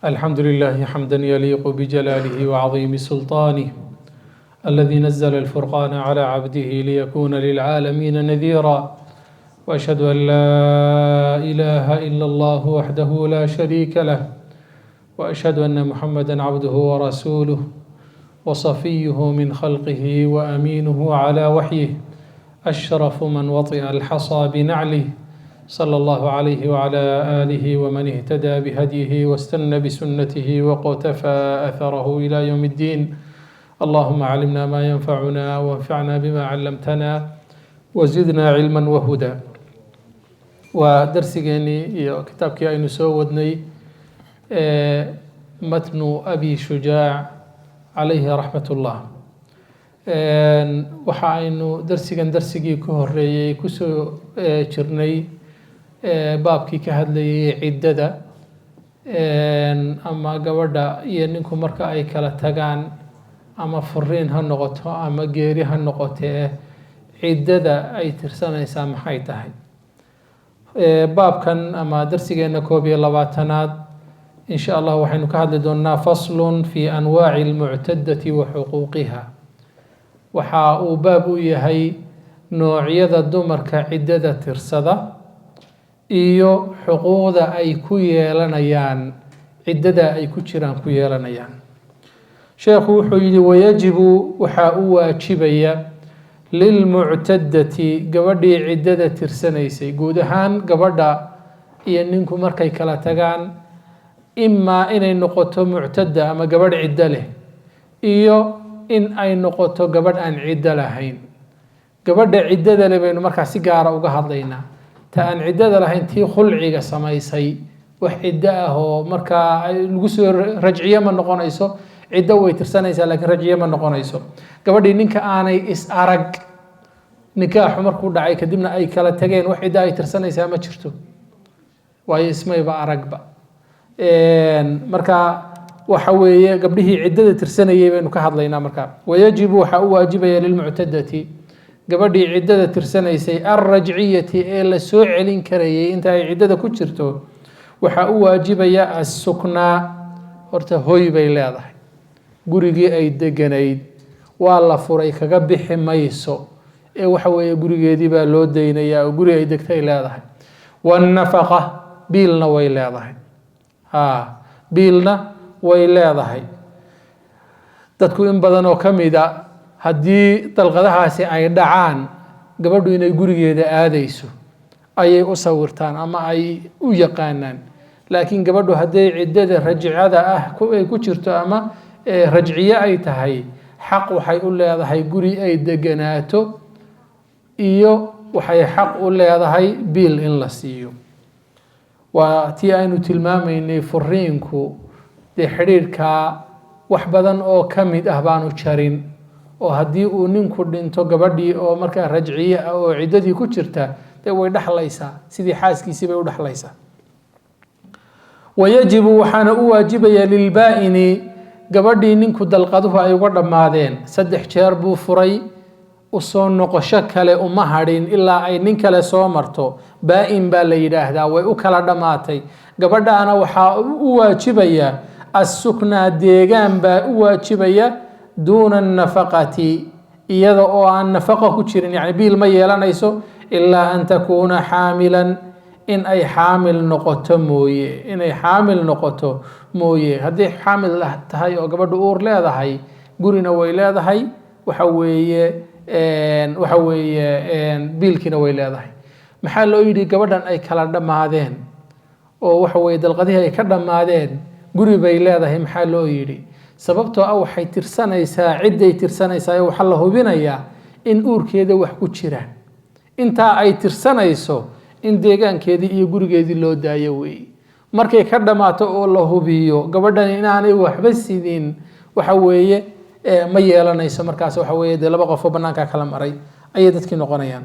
الحمد لله حمدا يليق بجلاله وعظيم سلطانه الذي نزل الفرقان على عبده ليكون للعالمين نذيرا وأشهد أن لا إله إلا الله وحده لا شريك له وأشهد أن محمدا عبده ورسوله وصفيه من خلقه وأمينه على وحيه أشرف من وطئ الحصى بنعله صلى الله عليه وعلى آله ومن اهتدى بهديه واستنى بسنته وقتفى أثره إلى يوم الدين. اللهم علمنا ما ينفعنا وانفعنا بما علمتنا وزدنا علما وهدى. ودرسيني كتابك أين سودني متن أبي شجاع عليه رحمة الله. waxa aynu darsigii ka horeeyay kusoo jirnay baabkii ka hadlayay ciddada ama gabadha iyo ninku marka ay kala tagaan ama furiin ha noqoto ama geeri ha noqotee ciddada ay tirsanaysaa maxay tahay. baabkan ama darsigeena 21aad insha Allah waxaynu ka hadli doonaa faslun fi anwaaci almu'tadati wa xuquuqiha. waxa uu baab u yahay noocyada dumarka ciddada tirsada iyo xuquuqda ay ku yeelanayaan ciddada ay ku jiraan ku yeelanayaan. sheekhu wuxuu yidhi wayajibu waxaa u waajibaya lilmuctadati gabadhii ciddada tirsanaysay guud ahaan gabadha iyo ninku markay kala tagaan imaa inay noqoto muctada ama gabadh ciddo leh iyo in ay noqoto gabadh aan ciddo lahayn. gabadha ciddada leh baynu markaa si gaara uga hadlaynaa. ta aan ciddada lahayn tii khulciga samaysay wax ciddo ah oo markaa lagu soo rajciyo ma noqonayso, ciddo way tirsanaysaa laakiin rajciyo ma noqonayso. gabadhii ninka aanay is arag nikaaxu markuu dhacay kadibna ay kala tageen wax ciddo ay tirsanaysaa ma jirto, waayo ismayba aragba. markaa waxa weeye gabdhihii ciddada tirsanayay baynu ka hadlaynaa. markaa wayajibu waxaa u waajibaya lilmuctadati gabadhii ciddada tirsanaysay alrajciyati ee la soo celin karayay inta ay ciddada ku jirto waxaa u waajibaya assuknaa. horta hoy bay leedahay, gurigii ay deganayd waa la furay kaga bixi mayso ee waxa weeye gurigeedii baa loo daynayaa oo guri ay degtay leedahay. wannafaqa biilna way leedahay, biilna way leedahay. dadku in badan oo ka mid a haddii dalqadahaasi ay dhacaan gabadhu inay gurigeeda aadayso ayay u sawirtaan ama ay u yaqaanaan, laakiin gabadhu hadday ciddada rajcada ah ay ku jirto ama rajciye ay tahay xaq waxay u leedahay guri ay deganaato iyo waxay xaq u leedahay biil in la siiyo. waa tii aynu tilmaamaynay furiinku dee xidhiirkaa wax badan oo ka mid ah baanu jarin, oo haddii uu ninku dhinto gabadhii oo markaa rajciye ah oo ciddadii ku jirta dee way dhexlaysaa, sidii xaaskiisii bay u dhexlaysaa. wayajibu waxaana u waajibaya lilbaa'ini gabadhii ninku dalqaduhu ay uga dhammaadeen 3 jeer buu furay, usoo noqosho kale uma hadhin ilaa ay nin kale soo marto. baa-in baa la yidhaahdaa, way u kala dhammaatay. gabadhaana waxaa u waajibaya assuknaa deegaan baa u waajibaya duuna annafaqati iyada oo aan nafaqa ku jirin, yani biil ma yeelanayso ilaa an takuuna xaamilan in ay xaamil noqoto mooye, inay xaamil noqoto mooye. haddii xaamil tahay oo gabadhu uur leedahay gurina way leedahay, waxa weeye biilkiina way leedahay. maxaa loo yidhi gabadhan ay kala dhammaadeen oo waxa weye dalqadihii ay ka dhammaadeen guri bay leedahay? maxaa loo yidhi? sababtoo ah waxay tirsanaysaa cidday tirsanaysaa waxaa la hubinayaa in uurkeeda wax ku jiraan. intaa ay tirsanayso in deegaankeedii iyo gurigeedii loo daayo weeye. markay ka dhammaato oo la hubiyo gabadhan inaanay waxba sidin waxa weeye ma yeelanayso. markaas waxa weeye dee 2 qof oo bannaanka kala maray ayay dadkii noqonayaan.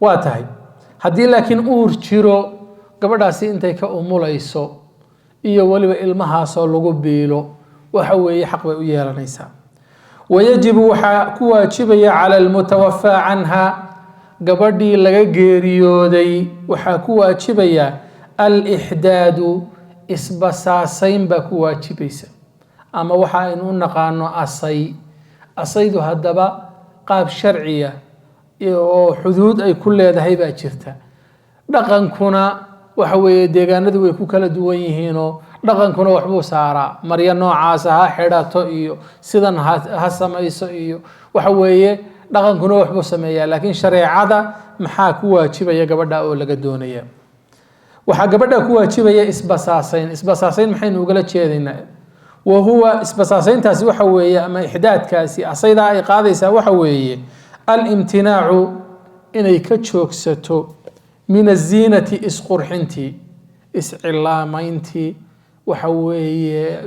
waa tahay haddii laakiin uur jiro gabadhaasi intay ka umulayso iyo waliba ilmahaasoo lagu biilo waxa weeye xaq bay u yeelanaysaa. wayajibu waxaa ku waajibaya cala almutawafaa canha gabadhii laga geeriyooday waxaa ku waajibaya alixdaadu isbasaasayn baa ku waajibaysa ama waxa aynu u naqaano asay. asaydu haddaba qaab sharciya oo xuduud ay ku leedahay baa jirta. dhaqankuna waxa weeye deegaanadu way ku kala duwan yihiinoo dhaqankuna waxbuu saaraa, maryo noocaasa ha xidhato iyo sidan ha samayso iyo waxa weeye dhaqankuna waxbuu sameeyaa. laakiin shareecada maxaa ku waajibaya gabadha oo laga doonaya? waxaa gabadha ku waajibaya isbasaasayn. isbasaasayn maxaynu ugala jeedaynaa? wahuwa isbasaasayntaasi waxa weeye ama ixdaadkaasi asaydaa ay qaadaysaa waxa weeye alimtinaacu inay ka joogsato min aziinati isqurxintii, iscilaamayntii, waxa weeye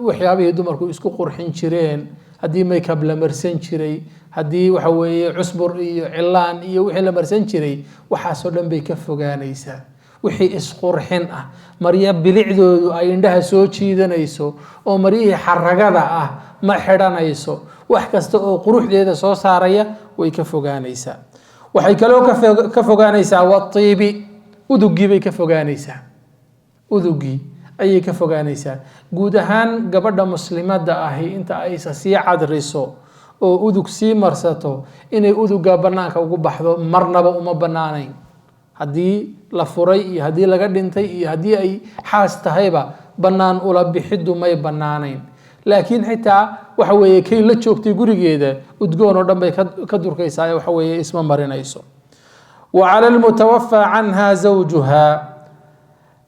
waxyaabihii dumarku isku qurxin jireen, haddii makeup la marsan jiray, haddii waxa weeye cusbur iyo cilaan iyo wixii la marsan jiray, waxaasoo dhan bay ka fogaanaysaa. wixii isqurxin ah, maryo bilicdoodu ay indhaha soo jiidanayso oo maryihii xaragada ah ma xidhanayso. wax kasta oo quruxdeeda soo saaraya way ka fogaanaysaa. waxay kaloo ka fogaanaysaa watiibi, udugii bay ka fogaanaysaa. udugii ayay ka fogaanaysaa. guud ahaan gabadha muslimada ahi inta aysa sii cadriso oo udug sii marsato inay uduga banaanka ugu baxdo marnaba uma banaanayn. haddii la furay iyo haddii laga dhintay iyo haddii ay xaas tahayba banaan ula bixidu may banaanayn. laakiin xitaa waxa weeye kay la joogtay gurigeeda udgoon oo dhan bay ka durkaysaa, waxa weeye isma marinayso. wa cala almutawafaa canha zawjuha,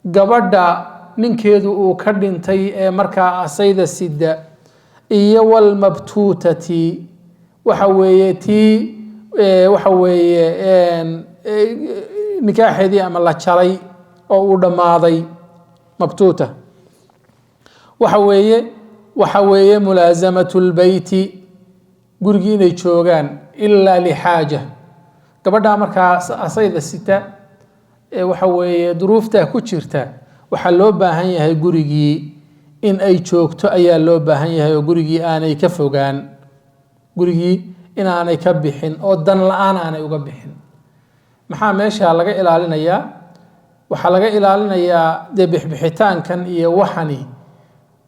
gabadha ninkeedu uu ka dhintay ee markaa asayda sida, iyo walmabtuutati, waxa weeye tii waxa weeye nikaaxeedii ama la jaray oo uu dhammaaday. mabtuuta waxa weeye mulaasamatu lbeyti, gurigii inay joogaan ilaa lixaaja. gabadha markaa asayda sita ee waxa weeye duruuftaa ku jirta, waxaa loo baahan yahay gurigii in ay joogto ayaa loo baahan yahay oo gurigii aanay ka fogaan, gurigii inaanay ka bixin oo dan la-aan aanay uga bixin. maxaa meesha laga ilaalinayaa? waxaa laga ilaalinayaa dee bixbixitaankan iyo waxani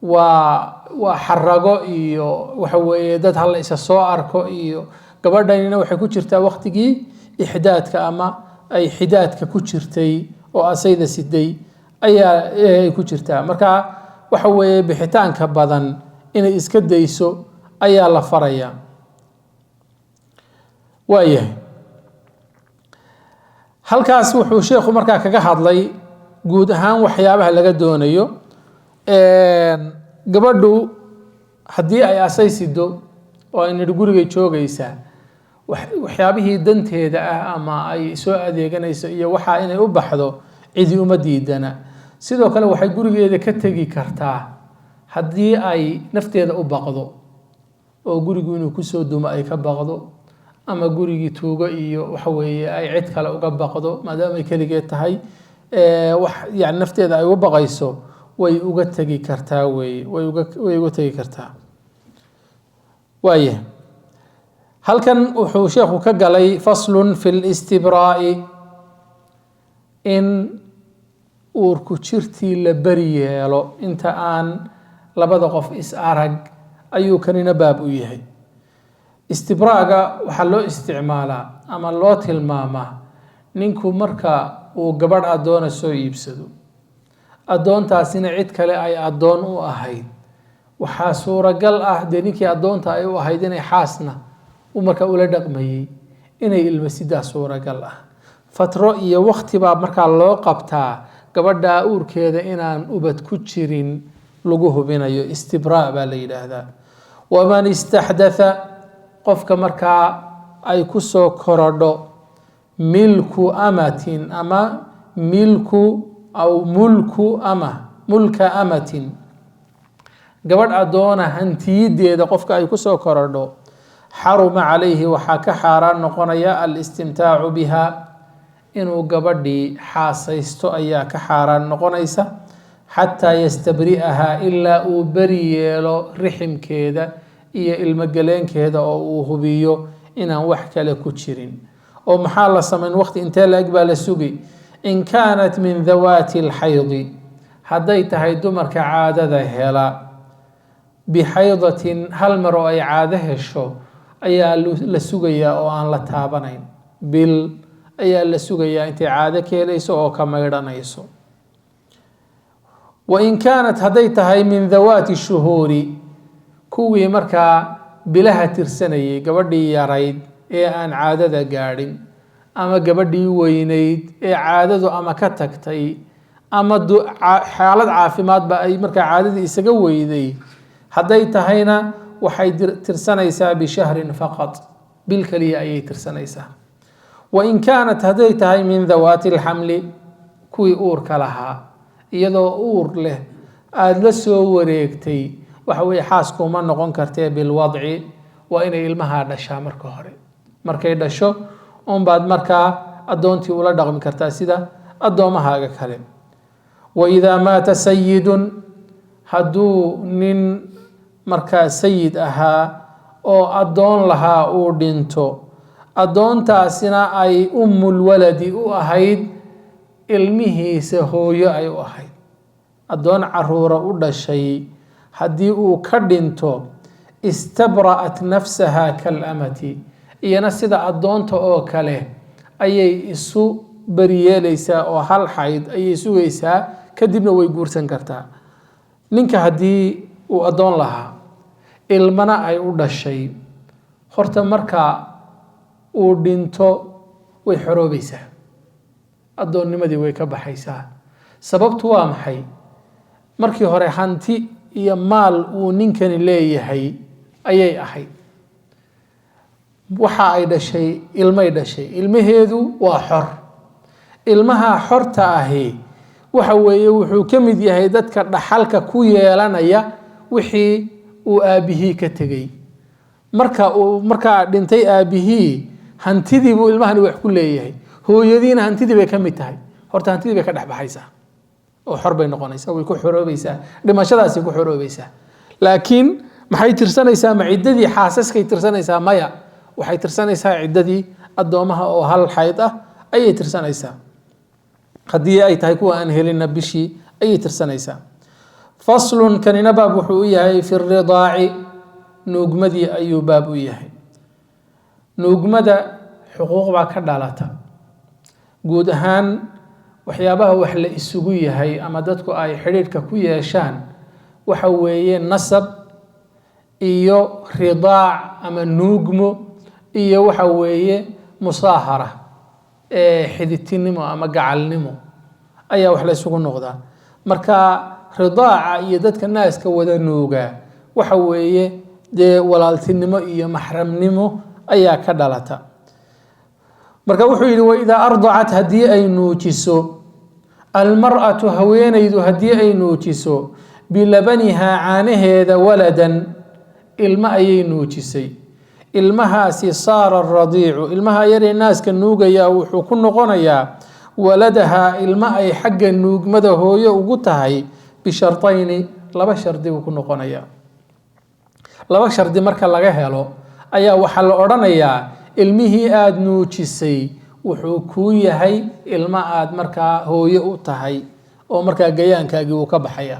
waa xarago iyo waxa weeye dad hala isa soo arko iyo gabadhanina waxay ku jirtaa waqtigii ixdaadka ama ay xidaadka ku jirtay oo asayda siday ayaa ay ku jirtaa. marka waxa weeye bixitaanka badan inay iska dayso ayaa la faraya. waayahay, halkaas wuxuu sheekhu markaa kaga hadlay guud ahaan waxyaabaha laga doonayo. gabadhu haddii ay asay sido oo ay nidhi gurigay joogaysaa, waxyaabihii danteeda ah ama ay soo adeeganayso iyo waxaa inay u baxdo cidi uma diidana. sidoo kale waxay gurigeeda ka tegi kartaa haddii ay nafteeda u baqdo oo gurigu inuu kusoo dumo ay ka baqdo, ama gurigii tuugo iyo waxa weeye ay cid kale uga baqdo, maadaama ay keligeed tahay yani nafteeda ay u baqayso, way uga tegi kartaa way uga tegi kartaa. waayahay, halkan wuxuu sheekhu ka galay faslun fi listibraa'i, in uurku jirtii la beri yeelo inta aan labada qof is arag, ayuu kanina baab u yahay. istibraaga waxaa loo isticmaalaa ama loo tilmaamaa ninku marka uu gabadh addoona soo iibsado, addoontaasina cid kale ay addoon u ahayd, waxaa suuragal ah dee ninkii addoonta ay u ahayd inay xaasna marka ula dhaqmayey inay ilmasidaa suuragal ah. fatro iyo waqti baa markaa loo qabtaa gabadha uurkeeda inaan ubad ku jirin lagu hubinayo. istibraa baa la yidhaahdaa. waman istaxdatha, qofka markaa ay ku soo korodho milku amatin ama milku aw mulka amatin, gabadh addoona hantiyideeda qofka ay ku soo korodho, xaruma calayhi waxaa ka xaaraan noqonaya alistimtaacu biha, inuu gabadhii xaasaysto ayaa ka xaaraan noqonaysa, xataa yastabri'ahaa ilaa uu beri yeelo riximkeeda iyo ilmogaleenkeeda oo uu hubiyo inaan wax kale ku jirin. oo maxaa la samayn? waqti intee la-eg baa la sugi? in kaanat min dawaati alxaydi, hadday tahay dumarka caadada hela bixaydatin hal mar oo ay caado hesho ayaa la sugayaa oo aan la taabanayn bil ayaa la sugayaa intay caado ka helayso oo ka maydhanayso wain kaanat hadday tahay min dawaati shuhuuri kuwii markaa bilaha tirsanayay gabadhii yarayd ee aan caadada gaadhin ama gabadhii weynayd ee caadadu ama ka tagtay ama xaalad caafimaadba ay markaa caadadii isaga weyday hadday tahayna waxay tirsanaysaa bishahrin faqad bil kaliya ayay tirsanaysaa wain kaanat hadday tahay min dawaati alxamli kuwii uurka lahaa iyadoo uur leh aada la soo wareegtay waxa weeye xaaskuma noqon kartee bilwadci waa inay ilmahaa dhashaa marka hore markay dhasho unbaad markaa addoontii ula dhaqmi kartaa sida addoommahaaga kale waidaa maata sayidun hadduu nin markaa sayid ahaa oo addoon lahaa uu dhinto addoontaasina ay ummulwaladi u ahayd ilmihiisa hooyo ay u ahayd addoon caruura u dhashay haddii uu ka dhinto istabra'at nafsaha kalamati iyana sida addoonta oo kale ayay isu beriyeelaysaa oo hal xayd ayay sugaysaa kadibna way guursan kartaa ninka haddii uu addoon lahaa ilmana ay u dhashay horta markaa uu dhinto way xoroobaysaa addoonnimadii way ka baxaysaa sababtu waa maxay markii hore hanti iyo maal uu ninkani leeyahay ayay ahayd waxa ay dhashay ilmay dhashay ilmaheedu waa xor ilmaha xorta ahi waxa weeye wuxuu ka mid yahay dadka dhaxalka ku yeelanaya wixii uu aabihii ka tegay markaa dhintay aabihii hantidii buu ilmahani wax ku leeyahay hooyadiina hantidii bay ka mid tahay horta hantidii bay ka dhex baxaysaa oo xor bay noqonaysaa way ku xoroobaysaa dhimashadaasay ku xoroobaysaa laakiin maxay tirsanaysaa ma ciddadii xaasaskay tirsanaysaa maya waxay tirsanaysaa ciddadii addoomaha oo hal xayd ah ayay tirsanaysaa haddii ay tahay kuwa aan helina bishii ayay tirsanaysaa faslun kanina baab wuxuu u yahay fi ridaaci nuugmadii ayuu baab u yahay nuugmada xuquuq baa ka dhalata guud ahaan waxyaabaha wax la isugu yahay ama dadku ay xidhiidhka ku yeeshaan waxa weeye nasab iyo ridaac ama nuugmo iyo waxa weeye musaahara xididtinimo ama gacalnimo ayaa wax la isugu noqdaa marka ridaaca iyo dadka naaska wada nuugaa waxa weeye dee walaaltinimo iyo maxramnimo ayaa ka dhalata marka wuxuu yidhi waidaa ardacat haddii ay nuujiso almar'atu haweenaydu haddii ay nuujiso bilabanihaa caanaheeda waladan ilma ayay nuujisay ilmahaasi saara radiicu ilmaha yaree naaska nuugayaa wuxuu ku noqonayaa waladahaa ilma ay xagga nuugmada hooyo ugu tahay bishartayni laba shardi buu ku noqonayaa laba shardi marka laga helo ayaa waxaa la odhanayaa ilmihii aada nuujisay wuxuu kuu yahay ilma aada markaa hooyo u tahay oo markaa gayaankaagii uu ka baxaya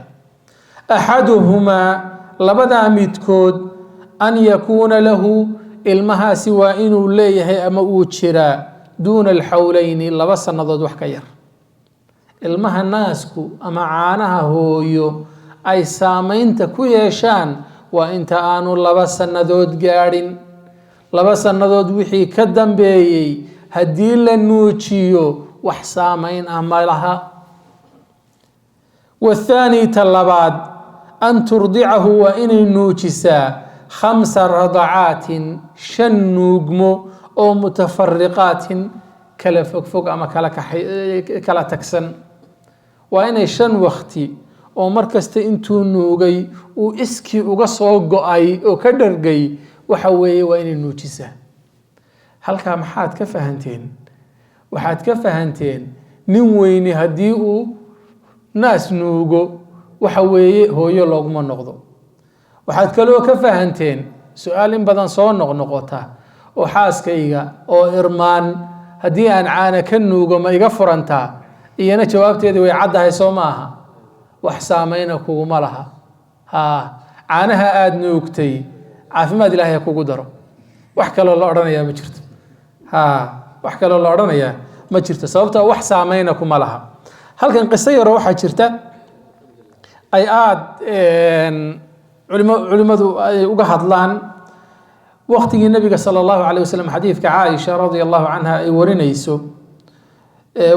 axaduhumaa labadaa midkood an yakuuna lahu ilmahaasi waa inuu leeyahay ama uu jiraa duuna alxawleyni 2 sannadood wax ka yar ilmaha naasku ama caanaha hooyo ay saamaynta ku yeeshaan waa inta aanu 2 sannadood gaadhin 2 sannadood wixii ka dambeeyey haddii la nuujiyo wax saamayn ah ma laha والثاني تلباد أن ترضعه وإن نوجسا 5 رضعات 5 نوجمو أو متفرقات كلا فوق أما كلا تكسن وإن 5 وقتي أو مركزت إنتو نوجي وإسكي وقصو أي أو كدرجي وحوي وإن نوجسا هل كان حاد كفهنتين وحاد كفهنتين نويني هديو naas nuugo waxa weeye hooyo looguma noqdo waxaad kaloo ka fahanteen su'aal in badan soo noqnoqota oo xaaskayga oo irmaan haddii aan caana ka nuugo ma iga furantaa iyana jawaabteedu way caddahay soo maaha وحسامين كوغو مالها caanaha aad nuugtay caafimaad ilaahay kugu daro wax kale la oranayaa ma jirto wax kale la oranayaa ma jirto sababta wax saameeyna kuma laha halkan qiso yar waxa jirta ay aad culimadu ay uga hadlaan waqtigii nabiga sallallahu alayhi wasallam xadiidka Aisha radiyallahu anha ay warinayso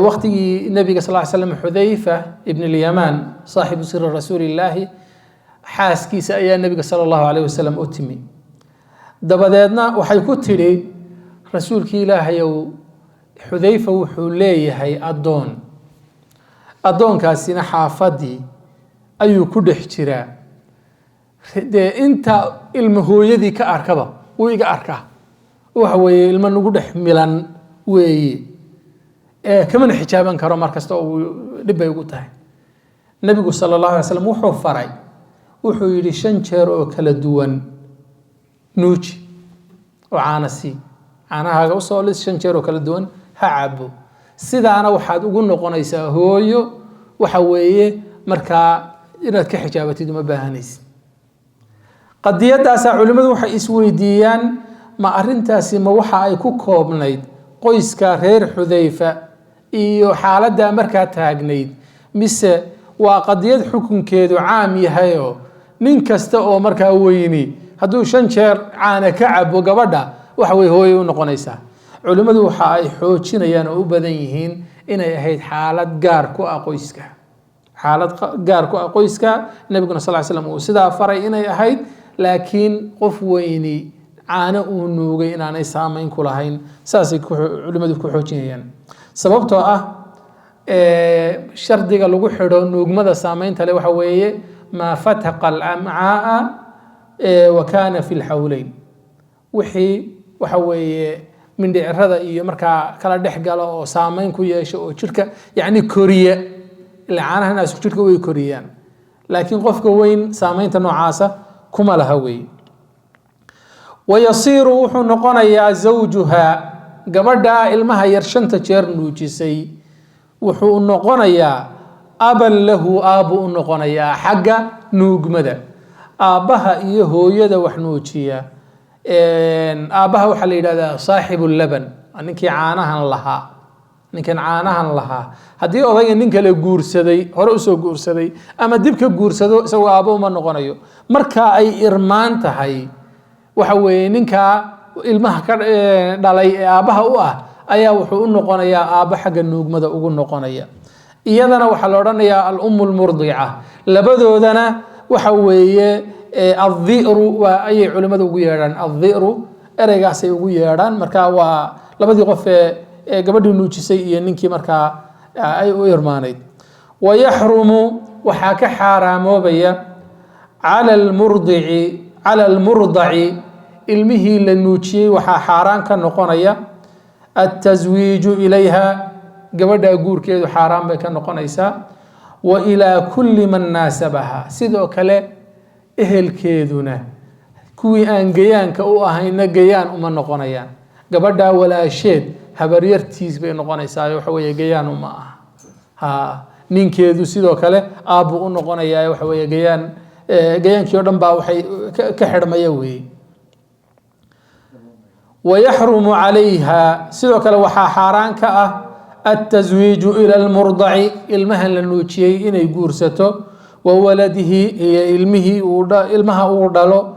waqtigii nabiga sallallahu alayhi wasallam Hudayfa ibn al-Yaman saaxibu sirr rasuulillah xaaskiisa ayaa nabiga sallallahu alayhi wasallam u timi dabadeedna waxay ku tiri rasuulkii ilaahay Hudayfa wuxuu leeyahay adoonkaasina xaafadii ayuu ku dhex jiraa inta ilmahooyadii ka arkaba uu iga arkaa waxa weeye ilmo nagu dhex milan weeye kama xijaaban karo markasta oo dhibay ugu tahay nabigu sallallahu alayhi wasallam wuxuu faray wuxuu yiri 5 jeer oo kala duwan nuuji oo caanahaaga u soo lis 5 jeer oo kala duwan ha cabo sidaana waxaad ugu noqonaysaa hooyo waxa weeye markaa inaad ka xijaabatid uma baahanaysid qadiyadaas culimadu waxay isweydiiyaan ma arintaasi ma waxa ay ku koobnayd qoyska reer Hudayfa iyo xaaladda markaa taagnayd mise waa qadiyad xukunkeedu caam yahay oo nin kasta oo markaa weyni hadduu 5 jeer caana ka cabo gabadha waxa way hooyo u noqonaysaa culimadu waxa ay xoojinayaan oo u badan yihiin inay ahayd xaalad gaar ku ah qoyska nabiguna sallallahu alayhi wasallam uu sidaa faray inay ahayd laakiin qof weyni caana uu nuugay inaanay saameyn ku lahayn saasay culimadu ku xoojinayaan sababtoo ah shardiga lagu xidho nuugmada saameynta leh waxa weeye ما فتق الأمعاء وكان في الحولين وحي وحوي من دعرة iyo marka kala dhaxgalo oo saameyn ku yeesho oo jirka yaani koriya ilaa naas jirka way koriyaan laakiin qofka weyn saameynta noocaasa kuma laha way wayasiru wuxuu noqonayaa zawjuha gabadha ilmaha yar 5 jeer nuujisay wuxuu noqonayaa aban lahu abu noqonayaa xagga nuugmada aabaha iyo hooyada wax nuujiya aabaha waxa la yiraahdaa saaxibul laban ninkii caanahan lahaa hadii odayga nin kale guursaday hore u soo guursaday ama dib ka guursado isagoo aabo ma noqonayo marka ay irmaan tahay waxa weeye ninka ilmaha ka dhalay aabaha u ah ayaa wuxuu u noqonayaa aaba xagga nuugmada ugu noqonaya iyadana waxa la oranayaa al-ummu al-murdi'a labadoodana waxa weeye al-dhi'ru wa ay culimadu ugu yeedhan al-dhi'ru ereygaas ay ugu yeedhan marka waa labadii qof ee gabadhii nuujisay iyo ninkii marka ay u irmaanayd wayahrumu waxa ka xaraamoobaya ala al-murdi'i ilmihi la nuujiyay waxa xaraan ka noqonaya at-tazwiju ilayha gabadha guurkeedu xaraam bay ka noqonaysaa wa ila kulli man nasabaha sidoo kale ehelkeeduna kuwii aan gayaanka u ahayna gayaan uma noqonayaan gabadha walaasheed habaryartiis bay noqonaysaa waxa weeye gayaan uma ninkeedu sidoo kale aabu u noqonayaa waxa weeye gayaankii oo dhan baa waxay ka xirmaya weey ويحرم عليها sidoo kale waxa xaraan ka ah التزويج إلى المرضع المهن لنوجيه إني جورسته وولده هي المها أوردله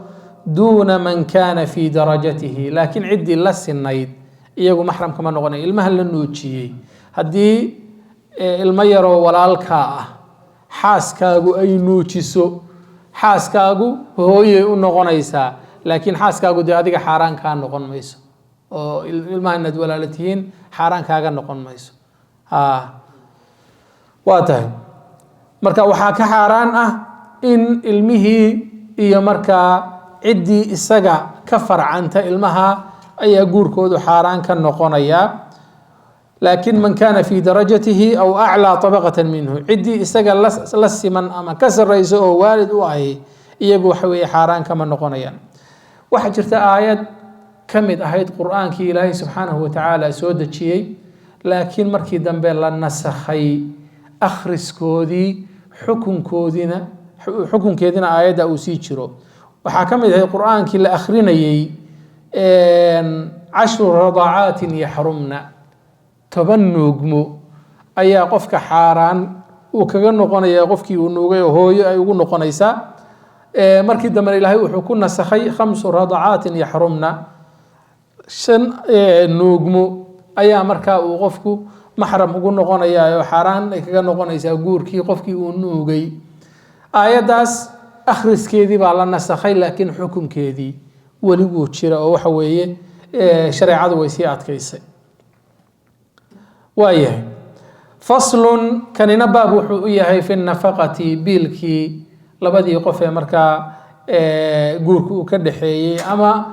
دون من كان في درجته لكن عدي لس النيد إيجو محرم كمان نغني المهن لنوجيه هدي المير ولا الكاء حاسكاجو أي نوجسو حاسكاجو هو ينغنيسا لكن حاسكاجو دي هذيك حرام كان نغن ميسو المهن ولالتين حرام كاجا نغن ميسو waatahay marka waxa ka xaraan ah in ilmihii iyo marka cidii isaga ka farcanta ilmaha ayaa guurkoodu xaraan ka noqonaya laakiin man kana fi darajatihi aw a'la tabaqatan minhu cidii isaga la siman ama ka sareyso oo waalid u ahay iyagu waxa weey xaraan kama noqonayaan waxa jirta aayad kamid ahayd quraanka ilaahay subhanahu wa ta'ala soo dajiyay laakiin markii dambe la nasakhay akhriskoodii xukunkeedina aayadda uu sii jiro waxaa ka mid ahay qur-aankii la akhrinayay 10 radacaatin yaxrumna 10 nuugmo ayaa qofka xaaraan uu kaga noqonaya qofkii uu nuugay oo hooyo ay ugu noqonaysaa markii dambe ilaahay wuxuu ku nasakhay 5 radacaatin yaxrumna 5 nuugmo ayaa markaa uu qofku maxram ugu noqonaya oo xaaraan ay kaga noqonaysaa guurkii qofkii uu nuugay aayadaas akhriskeedii baa la nasakhay laakiin xukunkeedii weli wuu jira oo waxa weeye shareecadu way sii adkaysay waayahay faslun kanina baab wuxuu u yahay fi nafaqati biilkii labadii qof ee markaa guurka uu ka dhaxeeyay ama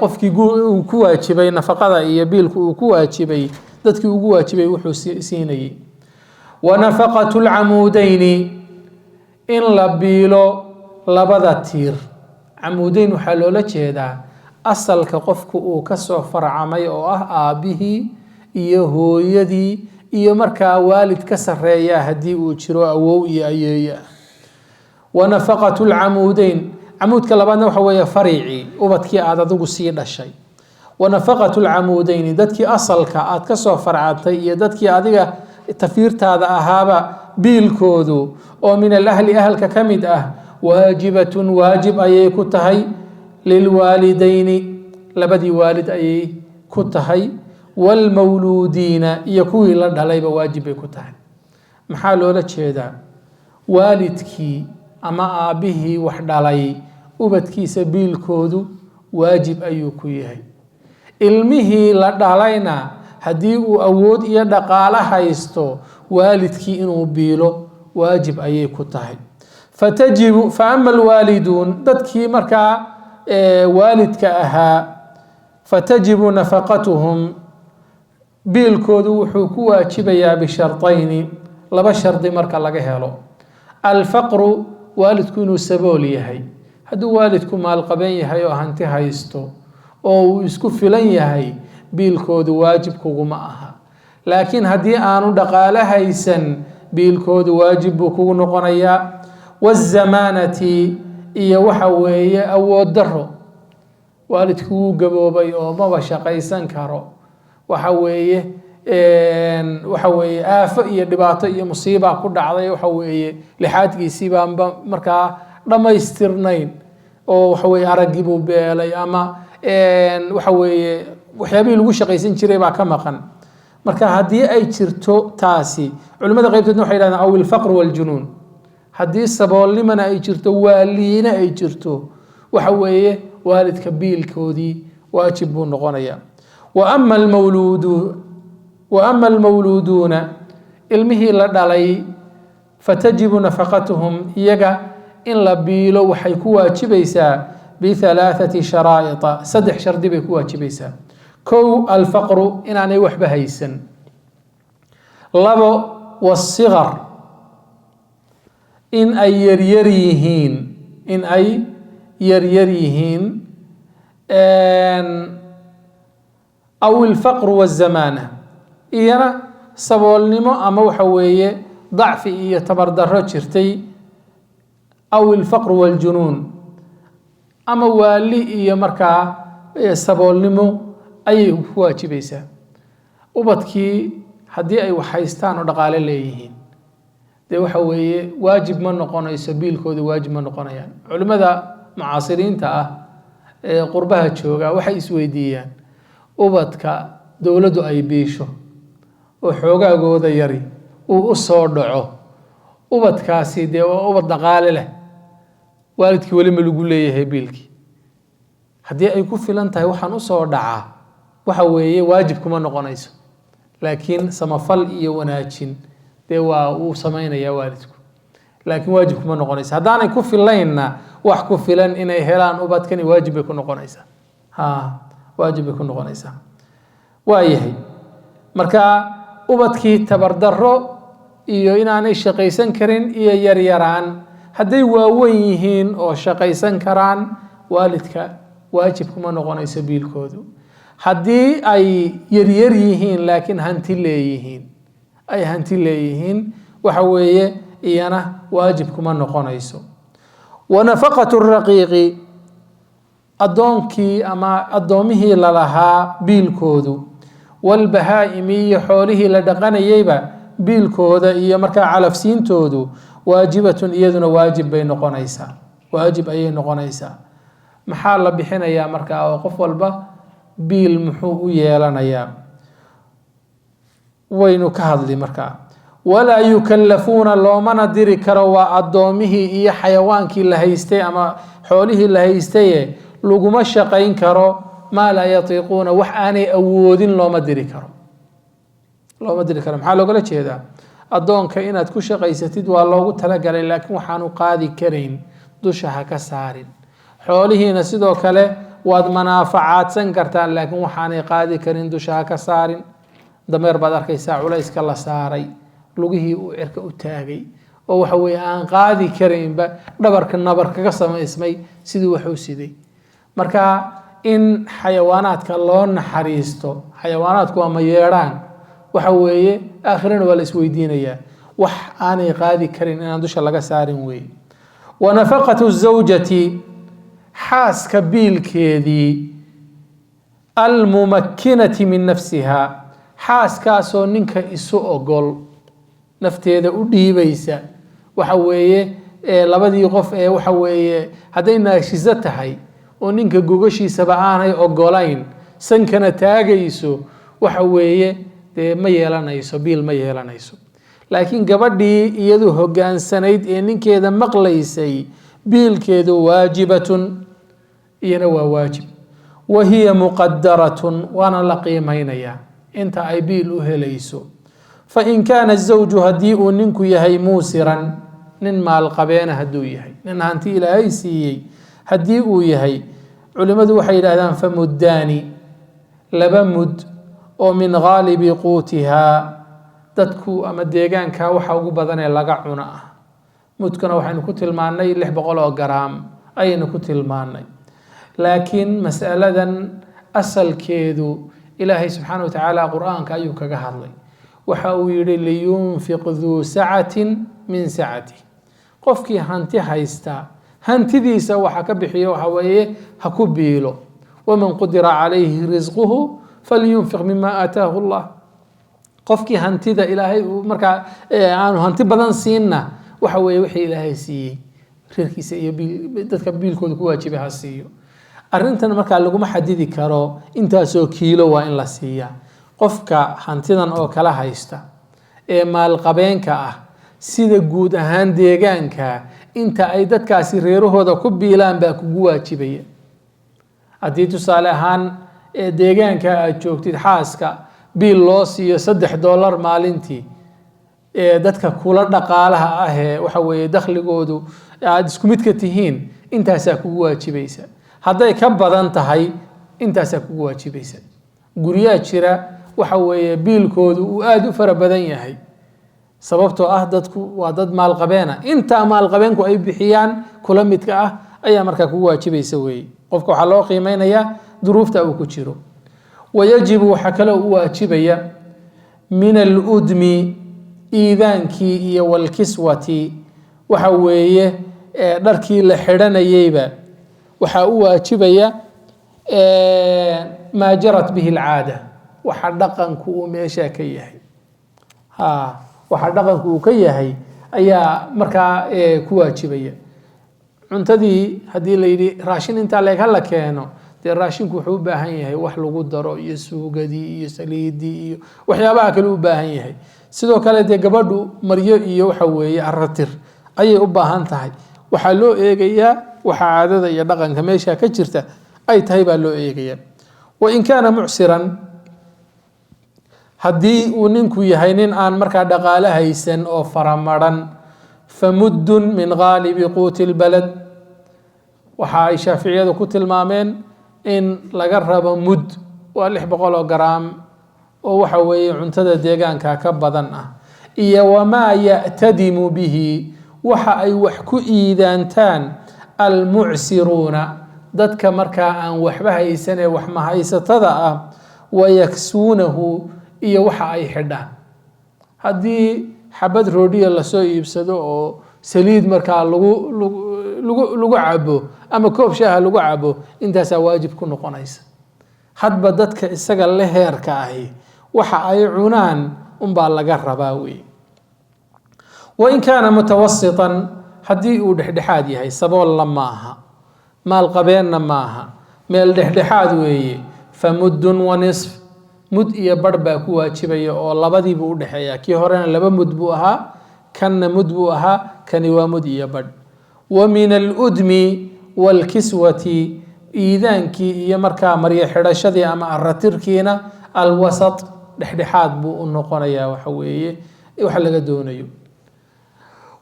qofkii uu ku waajibay nafaqada iyo biilku uu ku waajibay dadkii ugu waajibay wuxuu siinayay wa nafaqatu alcamuudayni in la biilo labada tiir camuudayn waxaa loola jeedaa asalka qofku uu kasoo farcamay oo ah aabihii iyo hooyadii iyo markaa waalid ka sareeya haddii uu jiro awow iyo ayeeya wa nafaqatu alcamuudayn camuudka labaadna waxa weeye fariicii ubadkii aad adigu sii dhashay wa nafaqatu alcamuudayni dadkii asalka aad kasoo farcatay iyo dadkii adiga tafiirtaada ahaaba biilkoodu oo min alahli ahalka ka mid ah waajibatun waajib ayay ku tahay lilwaalidayni labadii waalid ayay ku tahay waalmawluudiina iyo kuwii la dhalayba waajib bay ku tahay maxaa loola jeedaa waalidkii ama aabbihii wax dhalay ubadkiisa biilkoodu waajib ayuu ku yahay ilmihii la dhalayna haddii uu awood iyo dhaqaale haysto waalidkii inuu biilo waajib ayay ku tahay fatajibu faama alwaaliduun dadkii markaa waalidka ahaa fatajibu nafaqatuhum biilkoodu wuxuu ku waajibayaa bishartayni laba shardi marka laga helo alfaqru waalidku inuu sabool yahay hadduu waalidku maalqabeen yahay oo hanti haysto oo uu isku filan yahay biilkoodu waajib kuguma aha laakiin haddii aanu dhaqaale haysan biilkoodu waajib buu kugu noqonayaa wazamaanati iyo waxa weeye awood daro waalidku wuu gaboobay oo maba shaqaysan karo waxa weeye aafo iyo dhibaato iyo musiiba ku dhacday waxa weeye lixaadkiisii baanba markaa dhammaystirnayn oo waxa weeye araggii buu beelay ama waxa weeye waxyaabihii lagu shaqaysan jiray baa ka maqan marka haddii ay jirto taasi culimada qaybtoodna waxay yidhahdeen aw ilfaqr waljunuun haddii saboolnimana ay jirto waaliina ay jirto waxa weeye waalidka biilkoodii waajib buu noqonayaa wa ama almawluuduuna ilmihii la dhalay fatajibu nafaqatuhum iyaga in la biilo waxay ku waajibaysaa bihalaathati sharaa'ita 3 shardi bay ku waajibaysaa kow alfaqru inaanay waxba haysan 2 wasigar in ay yaryar yihiin aw ilfaqru wazamaana iyana saboolnimo ama waxa weeye dacfi iyo tabardaro jirtay aw ilfaqru waljunuun ama waali iyo markaa saboolnimo ayay ku waajibaysaa ubadkii haddii ay wax haystaan oo dhaqaale leeyihiin dee waxa weeye waajib ma noqonayso biilkooda waajib ma noqonayaan culimada mucaasiriinta ah ee qurbaha jooga waxay isweydiiyaan ubadka dowladdu ay biisho oo xoogaagooda yari uu u soo dhaco ubadkaasi dee waa ubad dhaqaale leh waalidkii weli ma lagu leeyahay biilkii haddii ay ku filan tahay waxaan usoo dhacaa waxa weeye waajib kuma noqonayso laakiin samafal iyo wanaajin dee waa uu samaynayaa waalidku laakiin waajib kuma noqonayso haddaanay ku filaynna wax ku filan inay helaan ubadkani waajib bay ku noqonaysaa waajib bay ku noqonaysaa waayahay marka ubadkii tabardaro iyo inaanay shaqaysan karin iyo yaryaraan hadday waaweyn yihiin oo shaqaysan karaan waalidka waajib kuma noqonayso biilkoodu haddii ay yaryar yihiin laakiin hanti leeyihiin waxa weeye iyana waajib kuma noqonayso. wanafaqatu raqiiqi addoonkii ama addoomihii lalahaa biilkoodu walbahaa'imi iyo xoolihii la dhaqanayeyba biilkooda iyo markaa calafsiintoodu waajibatun iyaduna waajib bay noqonaysaa, waajib ayay noqonaysaa. maxaa la bixinayaa markaa oo qof walba biil muxuu u yeelanayaa waynu ka hadli markaa. walaa yukallafuuna loomana diri karo waa addoomihii iyo xayawaankii la haystay ama xoolihii la haystaye laguma shaqayn karo maa laa yatiiquuna wax aanay awoodin looma diri karo. maxaa loogala jeedaa? addoonka inaad ku shaqaysatid waa loogu talagalay, laakiin waxaanu qaadi karayn dusha ha ka saarin. xoolihiina sidoo kale waad manaafacaadsan kartaan, laakiin waxaanay qaadi karin dusha ha ka saarin. dameer baad arkaysaa culayska la saaray, lugihii uu cirka u taagay, oo waxa weeye aan qaadi karaynba, dhabarka nabar kaga samaysmay sidii wax u siday. marka in xayawaanaadka loo naxariisto, xayawaanaadku waa ma yeedhaan, waxa weeye aakhirana waa la isweydiinayaa, wax aanay qaadi karin inaan dusha laga saarin weeye. wanafaqatu zawjati xaaska biilkeedii almumakkinati min nafsiha, xaaskaasoo ninka isu ogol, nafteeda u dhiibaysa. waxa weeye labadii qof ee waxa weeye hadday naashiso tahay oo ninka gogashiisaba aanay ogolayn, sankana taagayso, waxa weeye dee ma yeelanayso, biil ma yeelanayso. laakiin gabadhii iyadu hogaansanayd ee ninkeeda maqlaysay, biilkeedu waajibatun, iyana waa waajib. wahiya muqadaratun, waana la qiimaynayaa inta ay biil u helayso. fain kaana zawju haddii uu ninku yahay muusiran, nin maalqabeena hadduu yahay, nin hanti ilaahay siiyey haddii uu yahay, culimmadu waxay yidhahdaan famuddaani, laba mud oo min gaalibi quutihaa, dadku ama deegaanka waxa ugu badan ee laga cuno ah. mudkana waxaynu ku tilmaannay 600 oo garaam ayaynu ku tilmaannay. laakiin mas'aladan asalkeedu ilaahay subxaana wa tacaala qur-aanka ayuu kaga hadlay. waxa uu yidhi liyunfiq duu sacatin min sacati, qofkii hanti haysta hantidiisa waxa ka bixiyo waxa weeye ha ku biilo. waman qudira calayhi risquhu falyunfiq mima aataahu llah, qofkii hantida ilaahay markaa aanu hanti badan siinna waxa weeye wixii ilaahay siiyey reerkiisa iyo dadka biilkooda ku waajibay ha siiyo. arrintan markaa laguma xadidi karo intaasoo kiilo waa in la siiyaa. qofka hantidan oo kala haysta ee maalqabeenka ah, sida guud ahaan deegaanka inta ay dadkaasi reerahooda ku biilaan baa kugu waajibaya. haddii tusaale ahaan deegaanka aad joogtid xaaska biil loo siiyo $3 maalintii, dadka kula dhaqaalaha ah ee waxa weeye dakhligoodu aad isku mid ka tihiin, intaasaa kugu waajibaysa. hadday ka badan tahay intaasaa kugu waajibaysa. guryaa jira waxa weeye biilkoodu uu aad u fara badan yahay, sababtoo ah dadku waa dad maalqabeena, intaa maalqabeenku ay bixiyaan kula midka ah ayaa markaa kugu waajibaysa weeye. qofka waxaa loo qiimeynayaa duruufta uu ku jiro. wayajibu waxaa kaloo u waajibaya min aludmi, iidaankii iyo walkiswati, waxa weeye dharkii la xidhanayeyba waxaa u waajibaya maa jarat bihi alcaada, waxa dhaqanku uu meesha ka yahay. waxa dhaqanku uu ka yahay ayaa markaa ku waajibaya. cuntadii haddii la yidhi raashin intaa leeg hala keeno, dee raashinku wuxuu u baahan yahay wax lagu daro iyo suugadii iyo saliidii iyo waxyaabaha kale u baahan yahay. sidoo kale dee gabadhu maryo iyo waxa weeye aratir ayay u baahan tahay. waxaa loo eegayaa waxa caadada iyo dhaqanka meesha ka jirta ay tahay baa loo eegayaa. wain kaana mucsiran, haddii uu ninku yahay nin aan markaa dhaqaale haysan oo faramaran, famuddun min gaalibi quuti lbalad, waxa ay shaaficiyadu ku tilmaameen in laga rabo mud, waa 600 oo garaam oo waxa weeye cuntada deegaanka ka badan ah. iyo wamaa ya'tadimu bihi, waxa ay wax ku iidaantaan almucsiruuna, dadka markaa aan waxba haysan ee wax mahaysatada ah, wayaksuunahu, iyo waxa ay xidhaan. haddii xabad roodhiya lasoo iibsado oo saliid markaa lagu cabo ama koob shaaha lagu cabo intaasaa waajib ku noqonaysa. hadba dadka isaga la heerka ahi waxa ay cunaan unbaa laga rabaa wey. wain kaana mutawasitan haddii uu dhexdhexaad yahay, saboolla maaha, maalqabeenna maaha, meel dhexdhexaad weeye, famuddun wa nisf, mud iyo barh baa ku waajibaya oo labadiibuu u dhexeeya. kii horena 2 mud buu ahaa, kanna mud buu ahaa, kani waa mud iyo barh. wa min aludmi waalkiswati, iidaankii iyo markaa maryo xidhashadii ama aratirkiina alwasat, dhexdhexaad buu u noqonayaa waxa weeye waxa laga doonayo.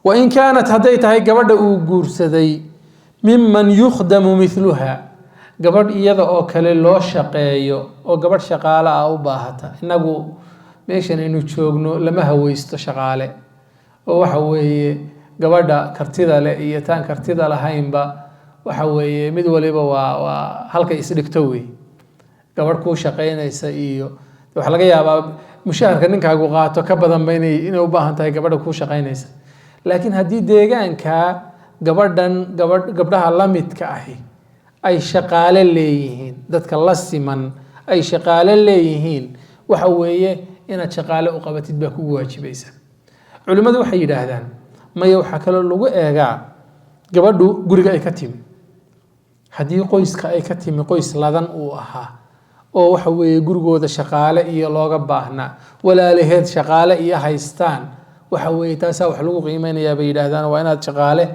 wain kaanat hadday tahay gabadha uu guursaday miman yukhdamu miluha, gabadh iyada oo kale loo shaqeeyo oo gabadh shaqaale ah u baahata. inagu meeshan aynu joogno lama haweysto shaqaale, oo waxa weeye gabadha kartida leh iyo taan kartida lahaynba waxa weeye mid waliba waa halka isdhigto wey. gabadh kuu shaqaynaysa iyo waxa laga yaabaa mushaharka ninkaagu qaato ka badanba inay u baahan tahay gabadha kuu shaqaynaysa. laakiin haddii deegaanka gabdhaha la midka ahi ay shaqaale leeyihiin, dadka la siman ay shaqaale leeyihiin, waxa weeye inaad shaqaale u qabatid baa kugu waajibaysa. culimmadu waxay yidhaahdaan maya, waxaa kaloo lagu eegaa gabadhu guriga ay ka timi. haddii qoyska ay ka timi qoys ladan uu ahaa oo waxa weeye gurigooda shaqaale iyo looga baahnaa, walaalaheed shaqaale iyo haystaan, waxa weeye taasaa wax lagu qiimeynayaa bay yidhaahdaan. waa inaad shaqaale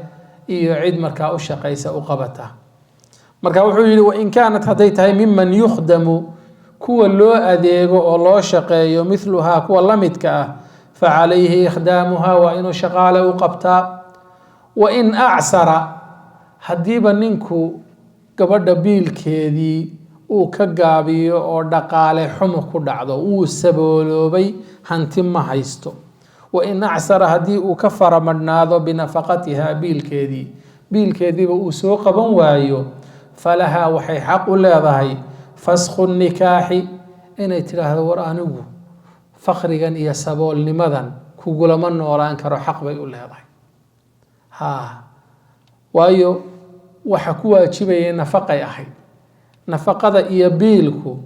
iyo cid markaa u shaqaysa u qabataa. marka wuxuu yidhi wain kaanat hadday tahay miman yukhdamu, kuwa loo adeego oo loo shaqeeyo, miluhaa kuwa la midka ah, facalayhi ikhdaamuhaa, waa inuu shaqaale u qabtaa. wain acsara, haddiiba ninku gabadha biilkeedii uu ka gaabiyo oo dhaqaale xumo ku dhacdo, wuu sabooloobay, hanti ma haysto. wain acsara, haddii uu ka faramadhnaado binafaqatihaa, biilkeediiba uu soo qaban waayo, falahaa waxay xaq u leedahay faskhu nikaaxi, inay tidhaahdo war anigu fakrigan iyo saboolnimadan kugulama noolaan karo, xaq bay u leedahay. waayo waxa ku waajibayay nafaqay ahayd. nafaqada iyo biilku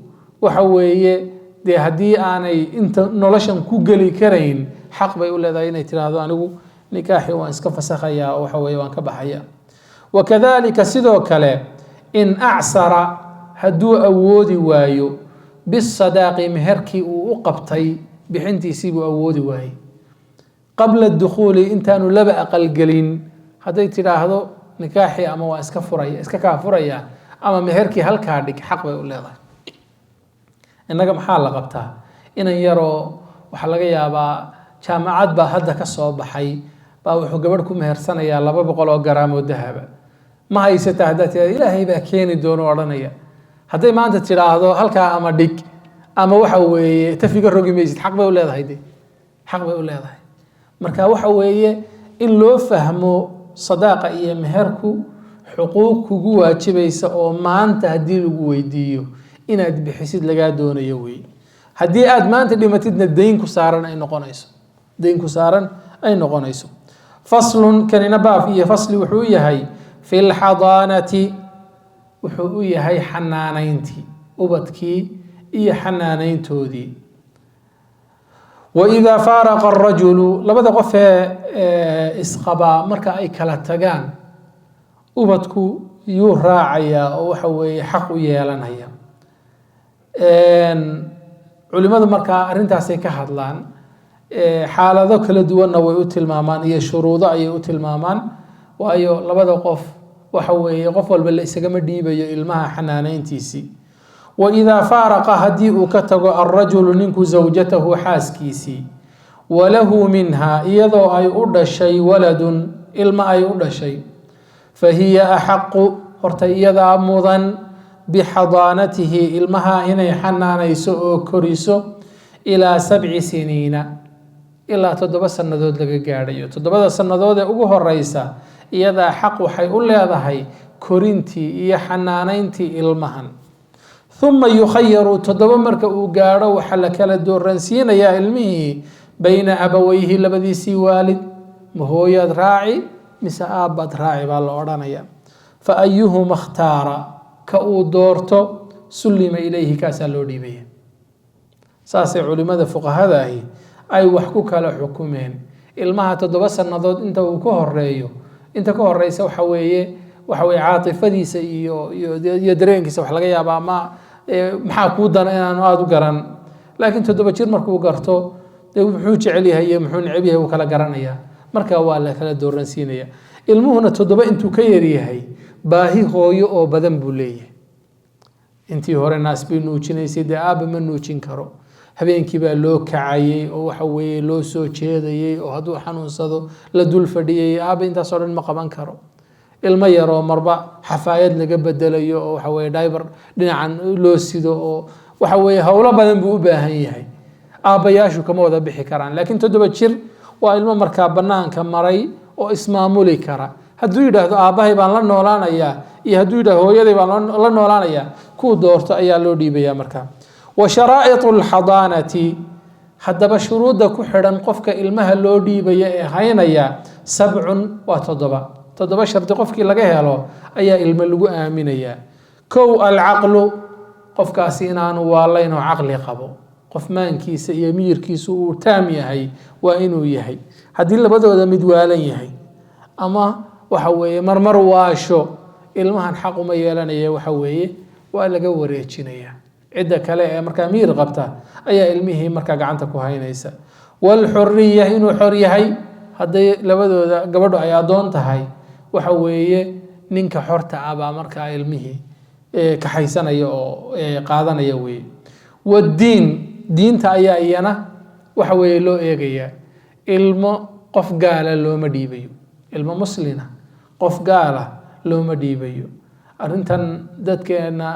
waxa weeye dee haddii aanay inta noloshan ku geli karayn, xaq bay u leedahay inay tidhaahdo anigu nikaaxi waan iska fasakhayaa oo waxa weeye waan ka baxaya. wakadalika sidoo kale in acsara, hadduu awoodi waayo bisadaaqi, meherkii uu u qabtay bixintiisii buu awoodi waayey, qabla dukhuuli, intaanu laba aqalgelin, hadday tidhaahdo nikaaxii ama waa iska kaa furaya ama meherkii halkaa dhig, xaq bay u leedahay. innaga maxaa la qabtaa? inan yaroo waxaa laga yaabaa jaamacad baa hadda ka soo baxay baa wuxuu gabadh ku mehersanayaa 200 oo garaam oo dahaba. ma haysata haddaad tidhahdo ilaahay baa keeni doono odhanaya. hadday maanta tidhaahdo halkaa ama dhig ama waxa weeye tafiga rogi maysid, xaq bay u leedahay de, xaq bay u leedahay. marka waxa weeye in loo fahmo sadaaqa iyo meherku xuquuq kugu waajibaysa oo maanta haddii lagu weydiiyo inaad bixisid lagaa doonayo wey. haddii aad maanta dhimatidna dayn ku saaran ay noqonayso. faslun, kanina baaf iyo fasli wuxuu yahay fi lxadaanati, wuxuu u yahay xanaanayntii, ubadkii iyo xanaanayntoodii. waidaa faaraqa arajulu, labada qof ee isqabaa marka ay kala tagaan, ubadku yuu raacayaa oo waxa weeye xaq u yeelanaya. culimadu markaa arrintaasay ka hadlaan, xaalado kala duwanna way u tilmaamaan iyo shuruudo ayay u tilmaamaan. waayo labada qof waxa weeye qof walba la isagama dhiibayo ilmaha xanaanayntiisii. waidaa faaraqa, haddii uu ka tago alrajulu ninku zawjatahu, xaaskiisii, walahu minha, iyadoo ay u dhashay waladun, ilma ay u dhashay, fahiya axaqu, horta iyadaa mudan bixadaanatihi, ilmaha inay xanaanayso oo koriso, ilaa 7 siniina, ilaa 7 sannadood laga gaadhayo. 7 sannadood ee ugu horeysa iyadaa xaq waxay u leedahay korintii iyo xanaanayntii ilmahan. uma yukhayaru, 7 marka uu gaadho waxaa la kala dooransiinayaa ilmihii bayna abawayhi labadiisii waalid ma hooyaad raaci mise aabbaad raaci baa la odhanaya fa ayuhuma ikhtaara ka uu doorto sullima ilayhi kaasaa loo dhiibaya saasay culimada fuqahada ahi ay wax ku kala xukumeen ilmaha 7 sannadood inta uu ka horeeyo inta ka horeysa waxa weeye caatifadiisa iyo dareenkiisa wax laga yaabaa ama maxaa kuu dana inaanu aada u garan laakiin 7 jir markuu garto dee muxuu jecel yahay iyo muxuu neceb yahay uu kala garanayaa markaa waa la kala dooransiinaya ilmuhuna 7 intuu ka yar yahay baahi hooyo oo badan buu leeyahay intii hore naas bay nuujinaysay dee aabba ma nuujin karo habeenkii baa loo kacayay oo waxa weeye loo soo jeedayay oo hadduu xanuunsado la dul fadhiyay aabba intaasoo dhan ma qaban karo ilmo yaroo marba xafaayad laga bedelayo oo waxa weeye diaper dhinacan loo sido oo waxa weeye howlo badan buu u baahan yahay aabbayaashu kama wada bixi karaan laakiin 7 jir waa ilmo markaa bannaanka maray oo ismaamuli kara hadduu yidhaahdo aabbahay baan la noolaanayaa iyo hadduu yidhahdo hooyaday baan la noolaanayaa kuu doorto ayaa loo dhiibayaa markaa wa sharaa'itu alxadaanati haddaba shuruudda ku xidhan qofka ilmaha loo dhiibaya ee haynaya 7 waa 7 shardi qofkii laga helo ayaa ilmo lagu aaminayaa kow alcaqlu qofkaasi inaanu waalayn oo caqli qabo qof maankiisa iyo miyirkiisu uu taam yahay waa inuu yahay haddii labadooda mid waalan yahay ama waxa weeye marmar waasho ilmahan xaq uma yeelanaya waxa weeye waa laga wareejinaya cidda kale ee markaa miyir qabta ayaa ilmihii markaa gacanta ku haynaysa walxuriya inuu xor yahay hadday labadooda gabadhu ay adoon tahay waxa weeye ninka xorta ah baa markaa ilmihii kaxaysanaya oo qaadanaya weeye wadiin diinta ayaa iyana waxa weeye loo eegayaa ilmo qof gaala looma dhiibayo ilmo muslina qof gaala looma dhiibayo arrintan dadkeena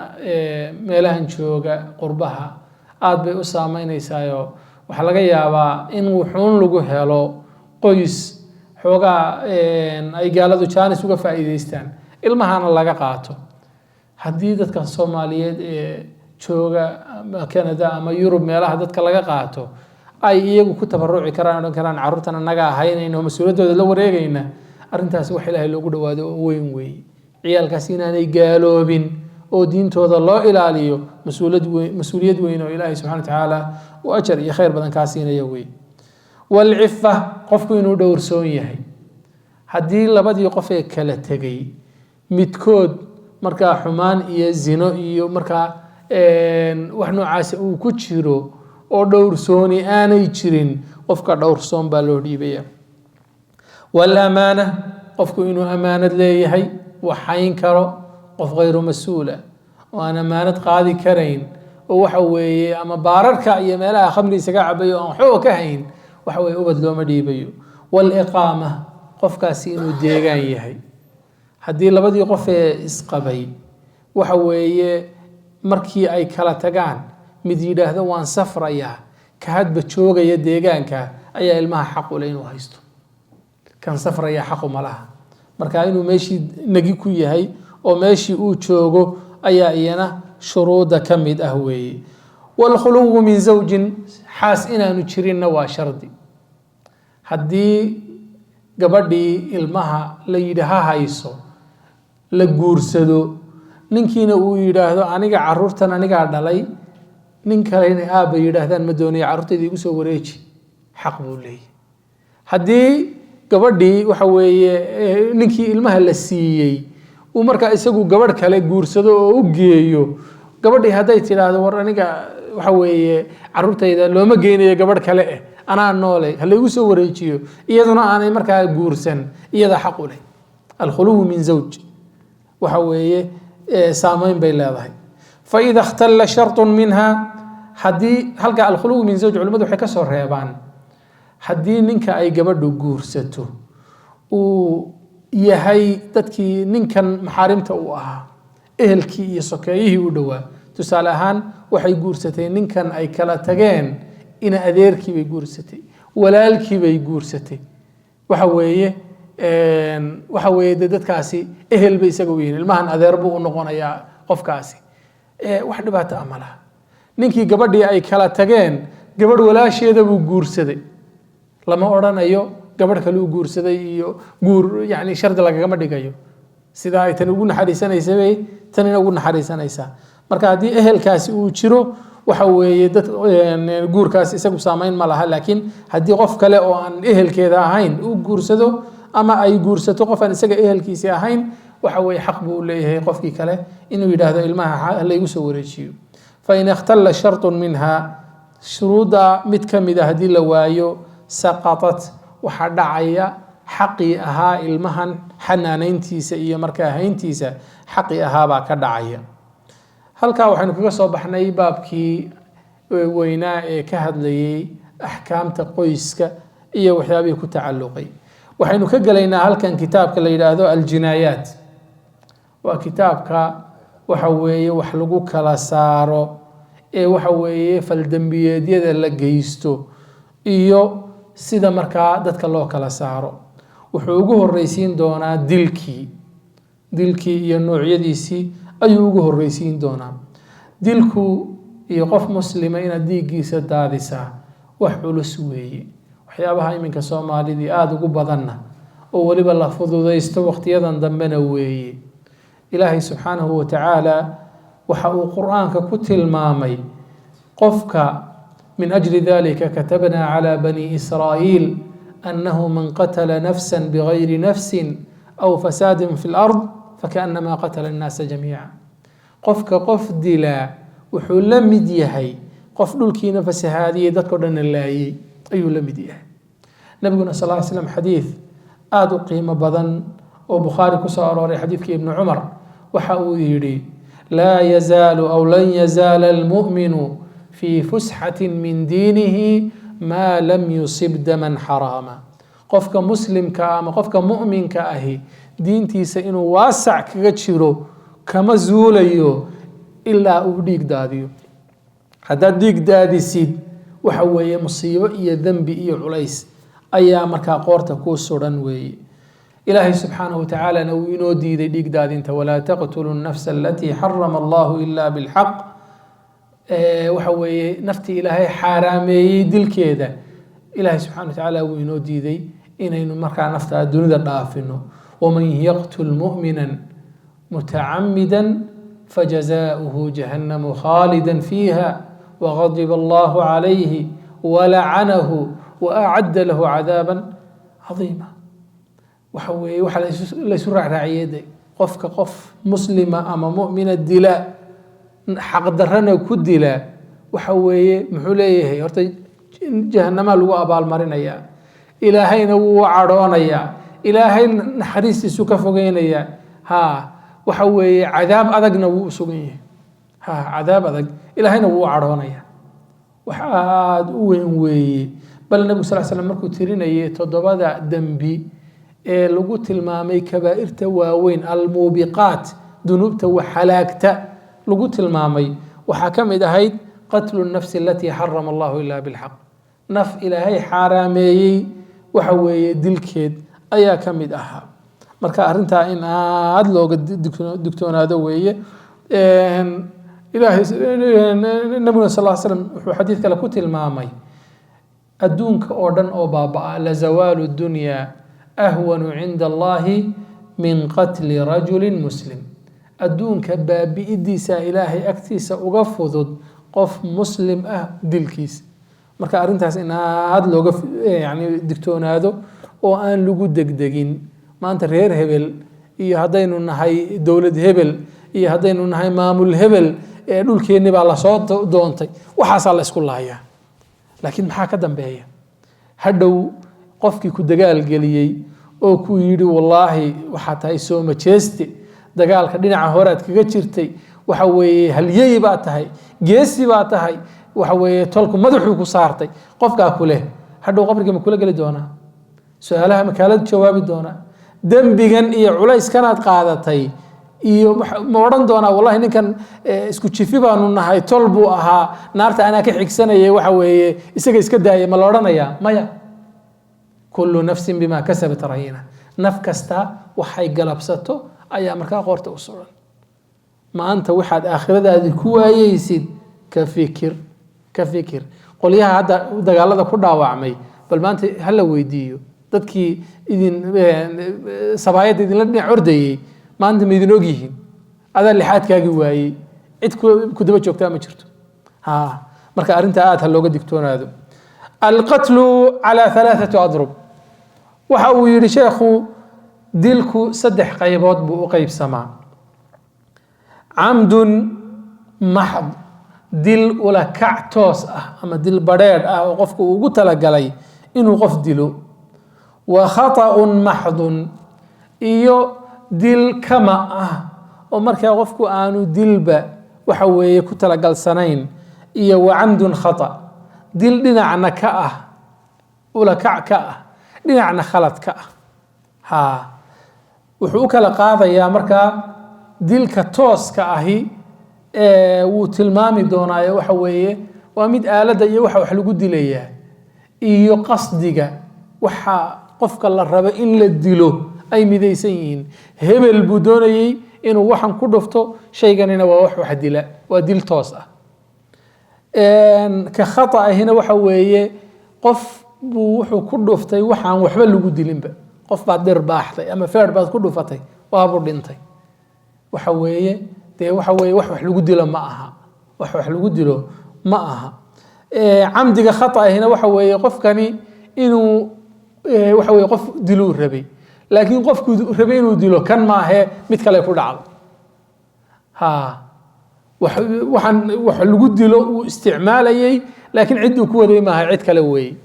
meelahan jooga qurbaha aad bay u saameynaysaayoo waxaa laga yaabaa in wuxuun lagu helo qoys xoogaa ay gaaladu jaanis uga faa'iidaystaan ilmahana laga qaato haddii dadka soomaaliyeed ee jooga Canada ama Yurub meelaha dadka laga qaato ay iyagu ku tabaruci karaan odhan karaan carruurtan annaga ahaynayno mas-uuliyaddooda la wareegayna arrintaasi wax ilaahay loogu dhawaado oo weyn weeye ciyaalkaas inaanay gaaloobin oo diintooda loo ilaaliyo mas-uuliyad weyn oo ilaahay subxana wa tacaala uu ajar iyo khayr badan kaa siinaya wey walcifa qofku inuu dhowrsoon yahay haddii labadii qof ee kala tegay midkood markaa xumaan iyo zino iyo markaa wax noocaasi uu ku jiro oo dhowrsooni aanay jirin qofka dhowrsoon baa loo dhiibaya والأمانة قفكو إنه أمانة ليهي وحين كرو قف غير مسؤولة وأنا أمانة قاضي كرين وحوي أما باررك أي ملا خمري سقع بيو أو حو كهين وحوي أبد لو مدي بيو والإقامة قف كاسينو ديغان يهي هدي لبدي قف إسقبي وحوي مركي أي كلا تقان مديده هذا وان سفر إياه كهاد بتشوغ يديغان كا أي المها حق لين وهيستو كان سفر يا حق ملها marka inuu meeshii nagi ku yahay oo meeshii uu joogo ayaa iyana shuruuda kamid ah weeye wal khuluw min zawjin xaas inaanu jirinna waa shardi haddii gabadhii ilmaha la yidhaaha hayso la guursado ninkiina uu yidhaahdo aniga carruurtan anigaa dhalay nin kalena aabba yidhaahdaan ma doonayo carruurtayda igu soo wareeji xaq buu leeyahay haddii gabadhii waxa weeye ninkii ilmaha la siiyay uu markaa isagu gabadh kale guursado oo u geeyo gabadhii hadday tiraahdo war aniga waxa weeye carruurtayda looma geynayo gabadh kale anaa noolay ha laygu soo wareejiyo iyaduna aanay markaa guursan iyada xaq u leh alkhuluw min zawj waxa weeye saameyn bay leedahay faida ikhtalla shartun minha haddii halka alkhuluw min zawj culimadu waxay ka soo reebaan haddii ninka ay gabadhu guursato uu yahay dadkii ninkan maxaarimta uu ahaa ehelkii iyo sokeeyihii u dhowaa tusaale ahaan waxay guursatay ninkan ay kala tageen ina adeerkii bay guursatay walaalkii bay guursatay waxa weeye dadkaasi ehel bay isaga u yihiin ilmahan adeer buu u noqonayaa qofkaasi wax dhibaato ah ma laha ninkii gabadhii ay kala tageen gabadh walaasheeda buu guursaday lama odhanayo gabadh kale u guursaday iyo guur yani shardi lagagama dhigayo sida ay tan ugu naxariisanaysa bay tanina ugu naxariisanaysaa marka haddii ehelkaasi uu jiro waxa weeye dad guurkaas isagu saameyn ma laha laakiin haddii qof kale oo aan ehelkeeda ahayn uu guursado ama ay guursato qof aan isaga ehelkiisi ahayn waxa weeye xaq buu leeyahay qofkii kale inuu yidhaahdo ilmaha laygu soo wareejiyo fain ikhtalla shartun minha shuruudda mid ka mid a haddii la waayo saqatat waxaa dhacaya xaqii ahaa ilmahan xanaanayntiisa iyo markaa hayntiisa xaqii ahaabaa ka dhacaya halkaa waxaynu kaga soo baxnay baabkii weynaa ee ka hadlayay axkaamta qoyska iyo waxyaabihii ku tacalluqay waxaynu ka gelaynaa halkan kitaabka la yidhaahdo aljinaayaat waa kitaabka waxa weeye wax lagu kala saaro ee waxa weeye faldembiyeedyada la geysto iyo sida markaa dadka loo kala saaro wuxuu ugu horeysiin doonaa dilkii iyo noocyadiisii ayuu ugu horeysiin doonaa dilku iyo qof muslima inaad dhiiggiisa daadisaa wax culus weeye waxyaabaha iminka soomaalidii aada ugu badanna oo weliba la fududaysto waqtiyadan dambena weeye ilaahay subxaanahu watacaala waxa uu qur-aanka ku tilmaamay qofka min ajli dalika katabnaa calى bani israa'iil annahu man qatala nafsa bigayri nafsin aw fasaadin fi lard fakaأnama qatala الnaasa jamiica qofka qof dilaa wuxuu la mid yahay qof dhulkiina fasahaadiyey dadko dhanna laayey ayuu la mid yahay nabiguna sal ly slam xadiid aada u qiimo badan oo bukhaari ku soo arooray xadiidkii ibni cumar waxa uu yidhi laa yazaalu aw lan yazaala almu'minu fii fusxati min diinihi maa lam yusib daman xaraama qofka muslimka ama qofka mu'minka ahi diintiisa inuu waasac kaga jiro kama zuulayo ilaa uu dhiig daadiyo haddaad dhiig daadisid waxa weeye musiibo iyo dembi iyo culays ayaa markaa qoorta kuu suran weeye ilaahay subxaanahu watacaalana uu inoo diiday dhiig daadinta walaa taqtulu الnafsa alatii xarama allahu ila bilxaq waxa weeye naftii ilaahay xaaraameeyey dilkeeda ilaahay subxana watacaala wuu inoo diiday inaynu markaa nafta dunida dhaafino waman yaqtul mu'mina mutacamida fajazaؤuhu jahannamu khaalida fiiha wagadiba allahu calayhi walacanahu waacadda lahu cadaaba cadiima waxa weeye waxaa laysu raacraaciyey qofka qof muslima ama mu'mina dila xaqdarana ku dila waxa weeye muxuu leeyahay horta jahanamaa lagu abaalmarinayaa ilaahayna wuu cadhoonayaa ilaahay naxariistiisu ka fogeynayaa waxa weeye cadaab adagna wuu sugan yahay cadaab adag ilaahayna wuu cadhoonaya wax aada u weyn weeye bal nabigu sal slam markuu tirinayay 7 dembi ee lagu tilmaamay kabaa'irta waaweyn almuubiqaat dunuubta wax halaagta lagu tilmaamay waxaa ka mid ahayd qatlu الnafsi alatii xarama allahu ila bilxaq naf ilaahay xaaraameeyey waxa weeye dilkeed ayaa ka mid ahaa marka arrintaa in aada looga digtoonaado weeye nabiguna sal ly slam wuxuu xadiid kale ku tilmaamay adduunka oo dhan oo baaba-a lazawaalu dunya ahwanu cinda allahi min qatli rajuli muslim adduunka baabi'idiisa ilaahay agtiisa uga fudud qof muslim ah dilkiisa marka arrintaas in aada looga yani digtoonaado oo aan lagu degdegin maanta reer hebel iyo haddaynu nahay dowlad hebel iyo haddaynu nahay maamul hebel ee dhulkeenni baa lasoo doontay waxaasaa la isku laayaa laakiin maxaa ka dambeeya hadhow qofkii ku dagaalgeliyey oo ku yidhi wallaahi waxaa tahay soo majeeste dagaalka dhinaca horaad kaga jirtay waxa weeye halyey baa tahay geesi baa tahay waxa weeye tolku madaxuu ku saartay qofkaa ku leh hadhow qabriga ma kula geli doonaa su-aalaha ma kaala jawaabi doonaa dembigan iyo culeyskanaad qaadatay iyo ma odhan doonaa wallahi ninkan isku jifi baanu nahay tol buu ahaa naarta anaa ka xigsanayay waxa weeye isaga iska daaya ma la odhanayaa maya kullu nafsin bima kasabat rahina naf kasta waxay galabsato ayaa markaa qoorta u suran maanta waxaad aakhiradaadii ku waayeysid ka fikir qolyaha hadda dagaalada ku dhaawacmay bal maanta hala weydiiyo dadkii idin sabaayada idinla dhinac ordayay maanta ma idin ogyihiin adaa lixaadkaagii waayey cid ku daba joogtaa ma jirto marka arrinta aad ha looga digtoonaado alqatlu calaa 3 adrub waxa uu yidhi sheekhu dilku 3 qaybood buu u qaybsamaa camdun maxd dil ula kac toos ah ama dil badheedh ah oo qofku ugu talagalay inuu qof dilo wa khata'un maxdun iyo dil kama ah oo markaa qofku aanu dilba waxa weeye ku talagalsanayn iyo wa camdun khata dil dhinacna ka ah ula kac ka ah dhinacna khalad ka ah wuxuu u kala qaadayaa markaa dilka tooska ahi wuu tilmaami doonaayo waxa weeye waa mid aaladda iyo waxa wax lagu dilayaa iyo qasdiga waxa qofka la rabo in la dilo ay midaysan yihiin hebel buu doonayay inuu waxan ku dhufto shayganina waa wax dila waa dil toos ah ka khata ahina waxa weeye qof buu wuxuu ku dhuftay waxaan waxba lagu dilinba qof baad dhir baaxday ama feer baad ku dhufatay waabuu dhintay waxa weeye dee waxa weeye wax lagu dilo ma aha wax lagu dilo ma aha camdiga khata ahina waxa weeye qofkani inuu waxa weeye qof diluu rabay laakiin qofku rabay inuu dilo kan maahe mid kale ku dhacdo waxaan wax lagu dilo uu isticmaalayay laakiin cid uu ku waday maaha cid kale weeye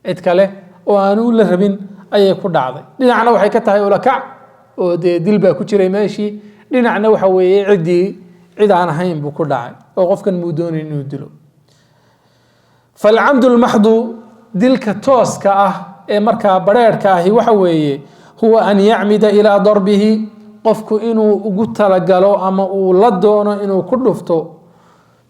cid kale oo aanu la rabin ayay ku dhacday dhinacna waxay ka tahay ula kac oo dee dil baa ku jiray meeshii dhinacna waxa weeye cid aan ahayn buu ku dhacay oo qofkan muu doonayn inuu dilo falcamdu lmaxdu dilka tooska ah ee markaa badheerhka ahi waxa weeye huwa an yacmida ilaa darbihi qofku inuu ugu talagalo ama uu la doono inuu ku dhufto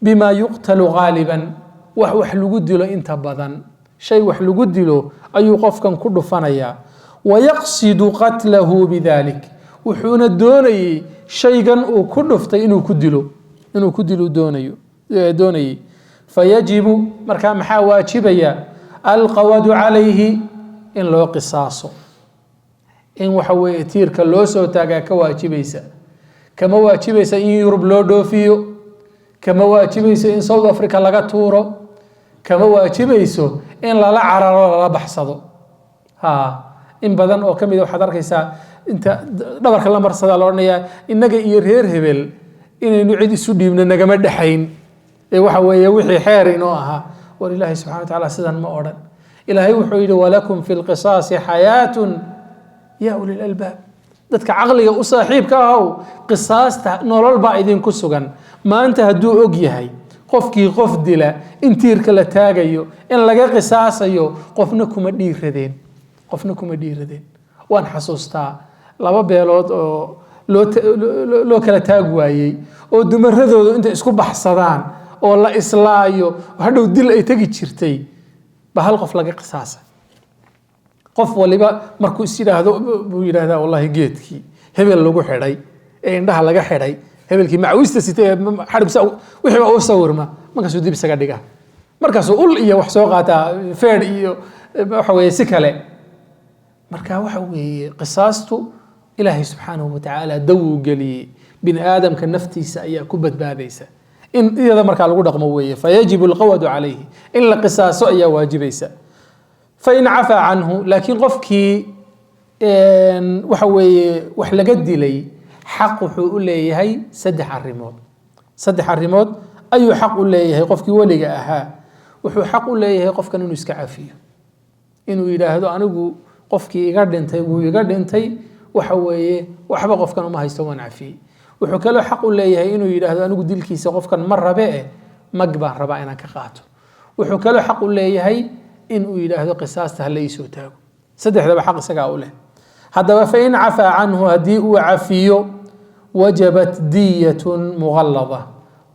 bima yuqtalu gaaliban wax lagu dilo inta badan shay wax lagu dilo ayuu qofkan ku dhufanayaa wayaqsidu qatlahu bidalik wuxuuna doonayay shaygan uu ku dhuftay inuu ku dilo doonayay fayajibu markaa maxaa waajibaya alqawadu calayhi in loo qisaaso in waxa weeye tiirka loo soo taagaa ka waajibaysa kama waajibaysa in yurub loo dhoofiyo kama waajibayso in south africa laga tuuro kama waajibayso in lala cararo lala baxsado in badan oo kamid waxaad arkaysaa inta dhabarka la marsada la odhanayaa innaga iyo reer hebel inaynu cid isu dhiibno nagama dhexayn ee waxa weeye wixii xeer inoo ahaa war ilaahay subxana wa tacaala sidan ma odhan ilaahay wuxuu yidhi walakum fi lqisaasi xayaatun yaa uli lalbaab dadka caqliga u saaxiibka ahow qisaasta nolol baa idinku sugan maanta hadduu og yahay qofkii qof dila in tiirka la taagayo in laga qisaasayo qofna kuma dhiiradeen waan xasuustaa 2 beelood oo loo kala taag waayey oo dumaradoodu inta isku baxsadaan oo la islaayo hadhow dil ay tagi jirtay ba hal qof laga qisaasay qof waliba markuu is yiraahdo buu yiraahdaa wallahi geedkii hebel lagu xidhay ee indhaha laga xidhay hebelkii macawista sitay xaribsa wixii uu sawirma markaasuu dib isaga dhiga markaasuu ul iyo wax soo qaataa feer iyo waxa weeye si kale marka waxa weeye qisaastu ilaahay subxaanahu wa tacaala dawu geliyey bini aadamka naftiisa ayaa ku badbaadaysa in iyada markaa lagu dhaqmo weeye fayajibu alqawadu calayhi in la qisaaso ayaa waajibaysa fain cafaa canhu laakiin qofkii waxa weeye wax laga dilay xaq wuxuu u leeyahay 3 arrimood ayuu xaq u leeyahay qofkii weliga ahaa wuxuu xaq u leeyahay qofkan inuu iska cafiyo inuu yidhaahdo anigu qofkii iga dhintay wuu iga dhintay waxa weeye waxba qofkan uma haysto waan cafiyey wuxuu kaloo xaq u leeyahay inuu yidhaahdo anigu dilkiisa qofkan ma rabe mag baan rabaa inaan ka qaato wuxuu kaloo xaq u leeyahay inuu yidhaahdo qisaasta ha la ii soo taago 3daba xaq isagaa u leh haddaba fain cafaa canhu haddii uu cafiyo wajabat diyatun mughallada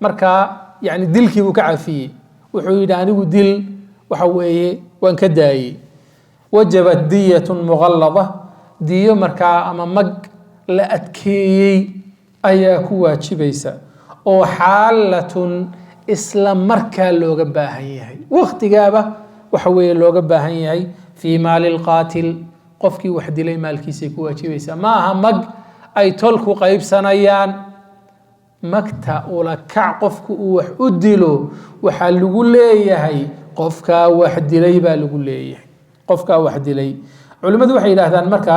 markaa yani dilkii buu ka cafiyey wuxuu yidhi anigu dil waxa weeye waan ka daayey wajabat diyatun mughallada diyo markaa ama mag la adkeeyey ayaa ku waajibaysa oo xaalatun isla markaa looga baahan yahay waqtigaaba وحوي لوغا باهن يحي في مال القاتل قفكي وحدلي مالكيسي كو واجبيسا maaha mag ay tolku qaybsanayaan magta ula kac qofku uu wax u dilo waxa lagu leeyahay qofka wax dilay baa lagu leeyahay qofka wax dilay culimadu waxay yiraahdaan marka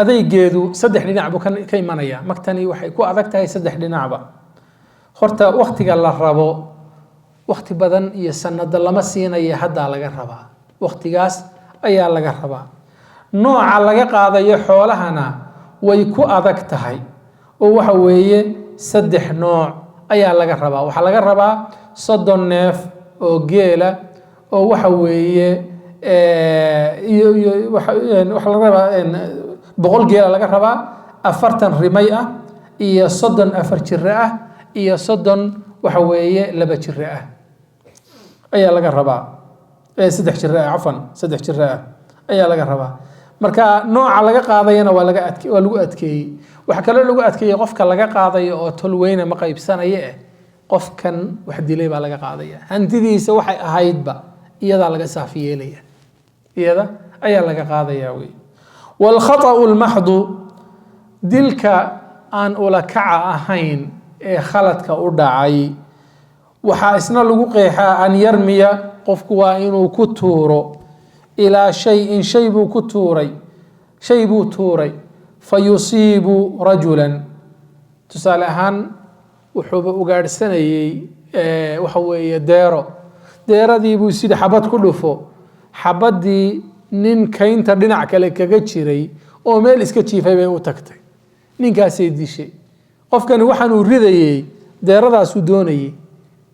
adaygeedu saddex dhinac buu ka imanaya magtani waxay ku adag tahay saddex dhinacba horta waqtiga la rabo waqti badan iyo sanad lama siinayo hadda laga rabaa waqtigaas ayaa laga rabaa nooca laga qaadayo xoolahana way ku adag tahay oo waxa weeye saddex nooc ayaa laga rabaa waxa laga rabaa 30 neef oo geela oo waxa weeye waxa laga rabaa boqol geela laga rabaa 40 rimay ah iyo 30 afar jira ah iyo 30 waxa weeye laba jira ah ayaa laga rabaa saddex jira ah afan saddex jira ah ayaa laga rabaa marka nooca laga qaadayna waa lagu adkeeyay waxa kale lagu adkeeyay qofka laga qaadayo oo tolweyna ma qaybsanayo qofkan wax dilay baa laga qaadaya hantidiisa waxay ahaydba iyada laga saafiyeelaya iyada ayaa laga qaadaya way wal khata'u al mahdu dilka aan ula kaca ahayn ee khaladka u dhacay waxa isna lagu qeexaa an yarmiya qofku waa inuu ku tuuro إلى شيء بو توري فيصيب رجلا تسالهان وحوب ugaadhsanayay waxa weeye deeradii buu sida xabad ku dhufo xabadii nin kaynta dhinac kale kaga jiray oo meel iska jiifay bay u tagtay ninkaasay dishay qofkani waxaan uu ridayay deeradaas uu doonayay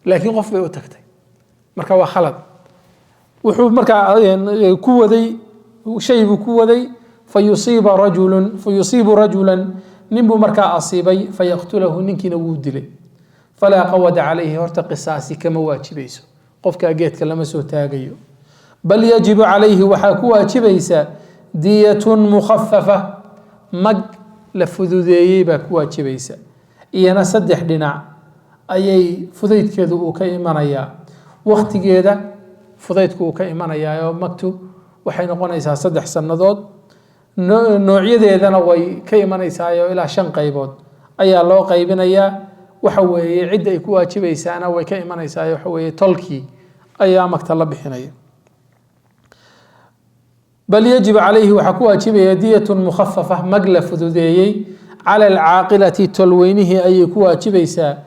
laakiin qof bay u tagtay marka waa khalad wuxuu markaa ku waday shay buu ku waday fayusiibu rajulan ninbuu markaa asiibay fayaqtulahu ninkiina wuu dilay falaa qawada calayhi horta qisaasi kama waajibayso qofka geedka lama soo taagayo bal yajibu calayhi waxaa ku waajibaysa diyatun mukhaffafa mag la fududeeyey baa ku waajibaysa iyana saddex dhinac ayay fudaydkeedu uu ka imanayaa waqtigeeda fudaydku uu ka imanayaa magtu waxay noqonaysaa 3 sanadood noocyadeedana way ka imanaysaa ilaa 5 qaybood ayaa loo qaybinayaa waxa weeye cid ay ku waajibaysaana way ka imanaysaa waxa weeye tolki ayaa magta la bixinaya bal yajib alayhi waxa ku waajibaya diyatun mukhaffafa magla fududeeyay ala al-aaqilati tolweynihi ay ku waajibaysaa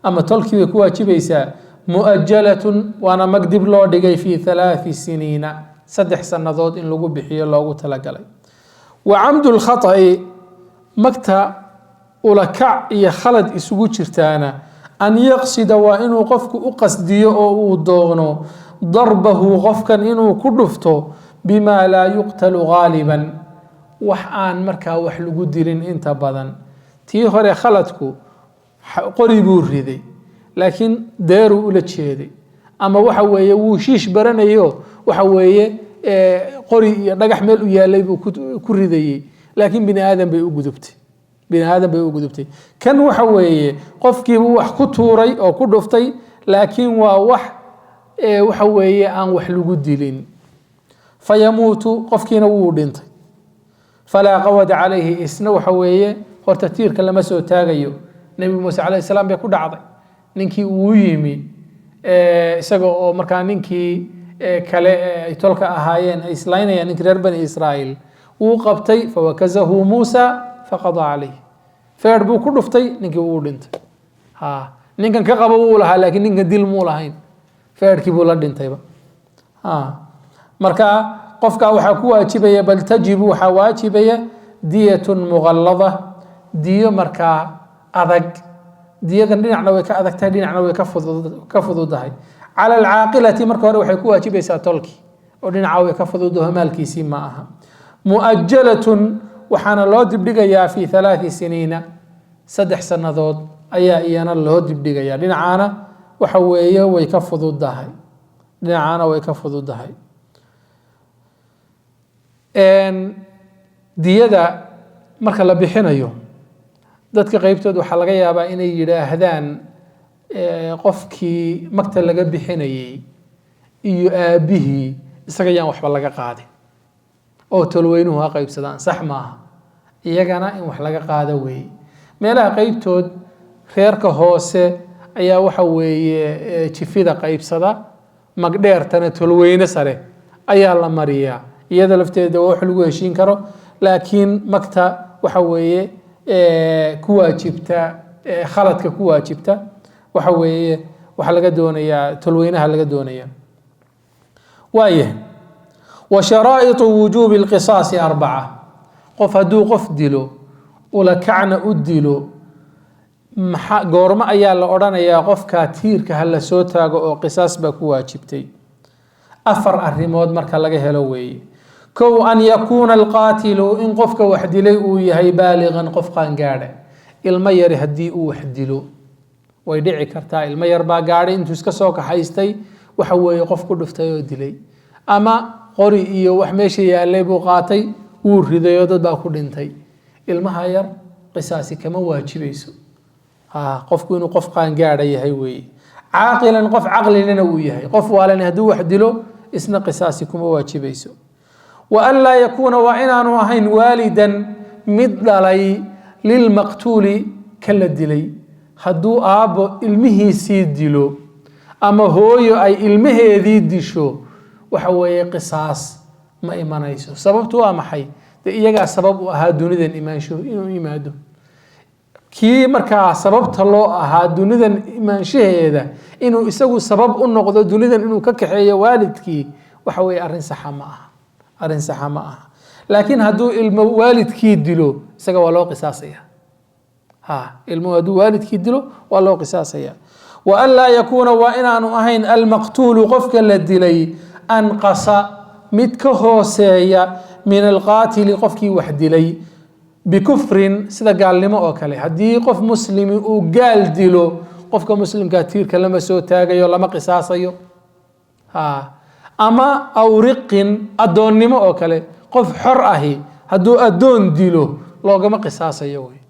ama tolki way ku waajibaysaa مؤجلة وانا مقدب لو دغاي في 3 سنين 3 سنوات ان لوو بخيو لوو تلغلay وعمد الخطأ مقتا ولكع يا خلد isugu jirtaana an yaqsida wa inuu qofku u qasdiyo oo uu doono darbahu qofkan inuu ku dhufto bima la yuqtal غالبا wax aan markaa wax lagu dilin inta badan tii hore khaladku qori buu riday laakiin deeru ula jeeday ama waxa weeye wuu shiish baranayo waxa weeye qori iyo dhagax meel u yaalay buu ku ridayay laakiin bini aadan bay u gudubtay kan waxa weeye qofkii uu wax ku tuuray oo ku dhuftay laakiin waa wax waxa weeye aan wax lagu dilin fayamuutu qofkiina wuu dhintay falaa qawada calayhi isna waxa weeye horta tiirka lama soo taagayo nabi muuse calayhi salaam bay ku dhacday ninkii uu yimi isaga oo markaa ninkii kale ay tolka ahaayeen ay islaynayaan ninkii reer bani israa'iil uu qabtay fawakazahu muusa faqada calayhi feer buu ku dhuftay ninkii uu dhintay ninkan ka qabo uu lahaa laakiin ninkan dil muu lahayn feerkii buu la dhintayba marka qofka waxaa ku waajibaya bal tajibu waxaa waajibaya diyatun mughallada diyo markaa adag diyadan dhinacna way ka adagtahay dhinacna way ka fududahay cala alcaaqilati marka hore waxay ku waajibaysaa tolki oo dhinaca way ka fududahay maalkiisii ma aha muajalatun waxaana loo dibdhigayaa fi 3 siniina 3 sanadood ayaa iyana loo dibdhigayaa dhinacana waxa weeye way ka fududahay dhinacana way ka fududahay diyada marka la bixinayo dadka qaybtood waxa laga yaabaa inay yiraahdaan qofkii magta laga bixinayay iyo aabihii isaga yaan waxba laga qaadin oo tolweynuhu ha qaybsadaan sax maaha iyagana in wax laga qaado weeye meelaha qaybtood reerka hoose ayaa waxa weeye jifida qaybsada magdheertana tolweyne sare ayaa la mariyaa iyada lafteeda wax lagu heshiin karo laakiin magta waxa weeye ku waajibta khaladka ku waajibta waxa weeye waxa laga doonayaa tolweynaha laga doonayaa waaye wa sharaa'itu wujuubi alqisaasi 4 qof hadduu qof dilo ula kacna u dilo goorma ayaa la odhanayaa qofka tiirka ha la soo taago oo qisaas baa ku waajibtay 4 arrimood marka laga helo weeye kow an yakuuna alqaatilu in qofka wax dilay uu yahay baaligan qof qaangaadha ilmo yari haddii uu wax dilo way dhici kartaa ilmo yar baa gaadhay intuu iska soo kaxaystay waxa weeye qof ku dhuftay oo dilay ama qori iyo wax meesha yaalay buu qaatay wuu riday oo dad baa ku dhintay ilmaha yar qisaasi kama waajibayso qofku inuu qof qaangaadha yahay weeye caaqilan qof caqlilina uu yahay qof waalan hadduu wax dilo isna qisaasi kuma waajibayso wa an laa yakuuna waa inaanu ahayn waalidan mid dhalay lilmaqtuuli ka la dilay hadduu aabbo ilmihiisii dilo ama hooyo ay ilmaheedii disho waxa weeye qisaas ma imanayso sababtu waa maxay de iyagaa sabab u ahaa dunidan imaanshuhu inuu yimaado kii markaa sababta loo ahaa dunidan imaanshaheeda inuu isagu sabab u noqdo dunidan inuu ka kaxeeyo waalidkii waxa weeye arrin saxa ma aha arrin saxa ma aha laakiin hadduu ilmo waalidkii dilo isaga waa loo qisaasaya ilmuhu hadduu waalidkii dilo waa loo qisaasaya wa an laa yakuuna waa inaanu ahayn almaqtuulu qofka la dilay anqasa mid ka hooseeya min alqaatili qofkii wax dilay bikufrin sida gaalnimo oo kale haddii qof muslimi uu gaal dilo qofka muslimkaa tiirka lama soo taagayo lama qisaasayo ama awriqin addoonnimo oo kale qof xor ahi hadduu addoon dilo loogama qisaasayo wey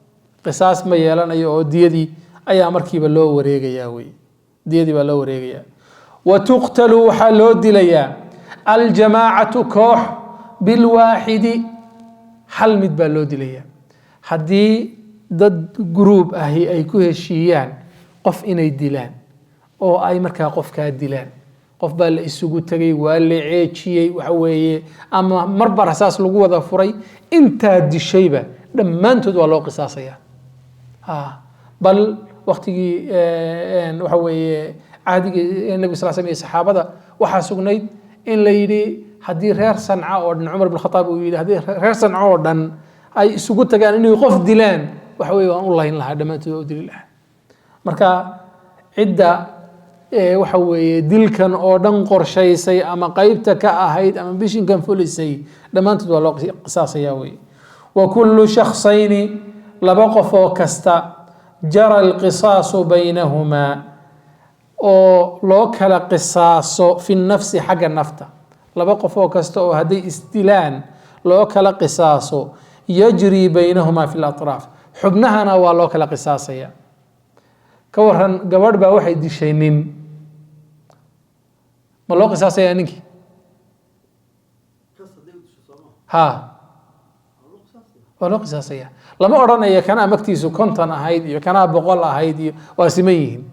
qisaas ma yeelanayo oo diyadii ayaa markiiba loo wareegayaa wey diyadii baa loo wareegayaa wa tuqtalu waxaa loo dilayaa aljamaacatu koox bilwaaxidi hal mid baa loo dilayaa haddii dad gruub ahi ay ku heshiiyaan qof inay dilaan oo ay markaa qofkaa dilaan qof baa la isugu tegay waa la ceejiyey waxa weeye ama marba rasaas lagu wada furay intaa dishayba dhammaantood waa loo qisaasayaa bal waqtigii waxa weeye cahdigii nabiga sal slam iyo saxaabada waxaa sugnayd in la yidhi haddii reer sanca oo dhan cumar ibn khataab uu yidhi haddii reer sanca oo dhan ay isugu tagaan inay qof dilaan waxa weeye waan u layn lahaa dhammaantood waa u dili lahaa marka cidda waxa weeye dilkan oo dhan qorshaysay ama qaybta ka ahayd ama bishinkan fulisay dhammaantood waa loo qisaasayaa wey wa kullu shakhsayni laba qof oo kasta jara alqisaasu baynahumaa oo loo kala qisaaso fi nafsi xagga nafta laba qof oo kasta oo hadday isdilaan loo kala qisaaso yajri baynahumaa fi latraaf xubnahana waa loo kala qisaasaya ka waran gabadh baa waxay dishay nin ma loo qisaasaya ninkii waa loo qisaasaya lama odhanayo kanaa magtiisu 50 ahayd iyo kanaa 100 ahayd iyo waa siman yihiin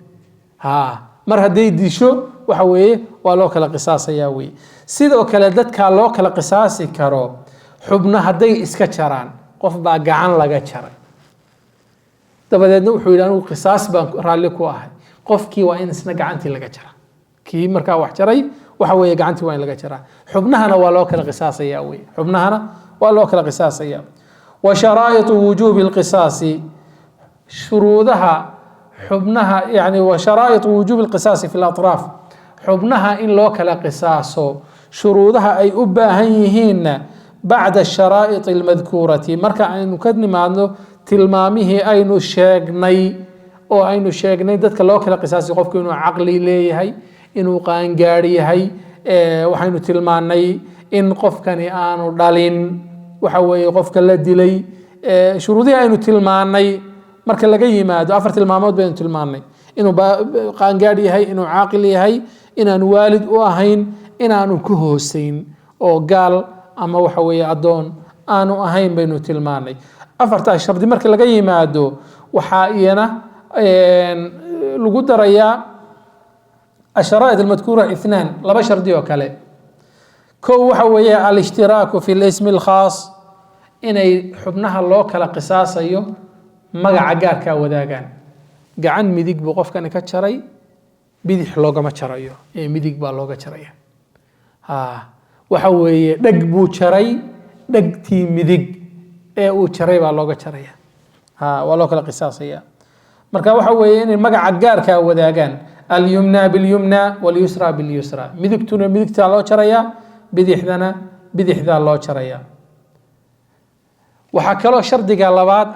mar hadday disho waxa weeye waa loo kala qisaasaya wey sidoo kale dadkaa loo kala qisaasi karo xubno hadday iska jaraan qof baa gacan laga jaray dabadeedna wuxuu yidhi anigu qisaas baan raalli ku ahay qofkii waa in isna gacantii laga jara kii markaa wax jaray waxa weeye gacantii waa in laga jaraa xubnahana waa loo kala qisaasaya wey xubnahana waa loo kala qisaasaya wa sharaa'itu wujuubi alqisaasi shuruudaha xubnaha yani wa sharaa'itu wujuubi alqisaasi fi latraaf xubnaha in loo kala qisaaso shuruudaha ay u baahan yihiinna bacda asharaa'iti almadkuurati marka aynu ka nimaadno tilmaamihii aynu sheegnay oo aynu sheegnay dadka loo kala qisaasay qofku inuu caqli leeyahay inuu qaangaar yahay waxaynu tilmaanay in qofkani aanu dhalin waxa weeye qofka la dilay shuruudihii aynu tilmaanay marka laga yimaado 4 tilmaamood baynu tilmaanay inuu qaangaar yahay inuu caaqil yahay inaanu waalid u ahayn inaanu ku hoosayn oo gaal ama waxa weeye addoon aanu ahayn baynu tilmaanay afartaa shardi marka laga yimaado waxaa iyana lagu darayaa الشرائط المذكورة اثنان لبا شرطي وكله كو وحوية الاشتراك في الاسم الخاص إني حبناها الله كلا قصاص أيو مقع عقاركا وذاقان قعن ميديك بقف كان كتشري بيديح لوغا ما تشريو ميديك با لوغا تشريا وحوية دق بو تشري دق تي ميديك او تشري با لوغا تشريا ولو كلا قصاص أيو مركا وحوية إني مقع عقاركا وذاقان اليمنى باليمنى واليسرى باليسرى مدكتنا مدكتا الله شريا بدحذنا بدحذا الله شريا وحكى له شرط قالبات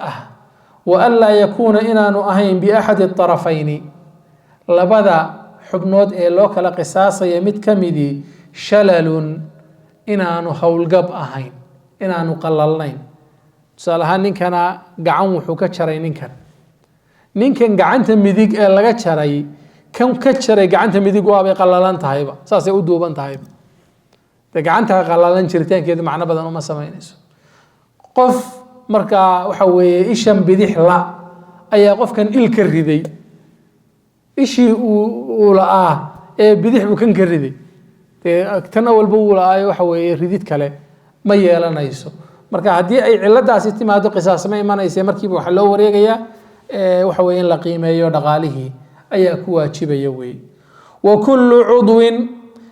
وألا يكون إنان أهين بأحد الطرفين لبدا حبنود إلوك لقصاص يمد كمدي شلل إنان خولقب أهين إنان قللين سألها نكنا قعن وحوكا شري نكن قعنت مديك إلغا شري كم كتشري قعنتها ميديق وابي قلالان تهيبا ساسي ودوبان تهيبا قعنتها قلالان شريتين كده معنا بدن وما سمينيسو قف مركا وحوي إيشان بديح لا أي قف كان إل كردي إيشي ولا بديح بكن كردي تناول بولا أي وحوي رديت كله ما يلا نيسو مركا هدي أي علة ستي ما هذا قصاص ما يمانا يصير مركب وحلو وريقيا وحوي إن لقيمة يودغاله أي كواجب يوي وكل عضو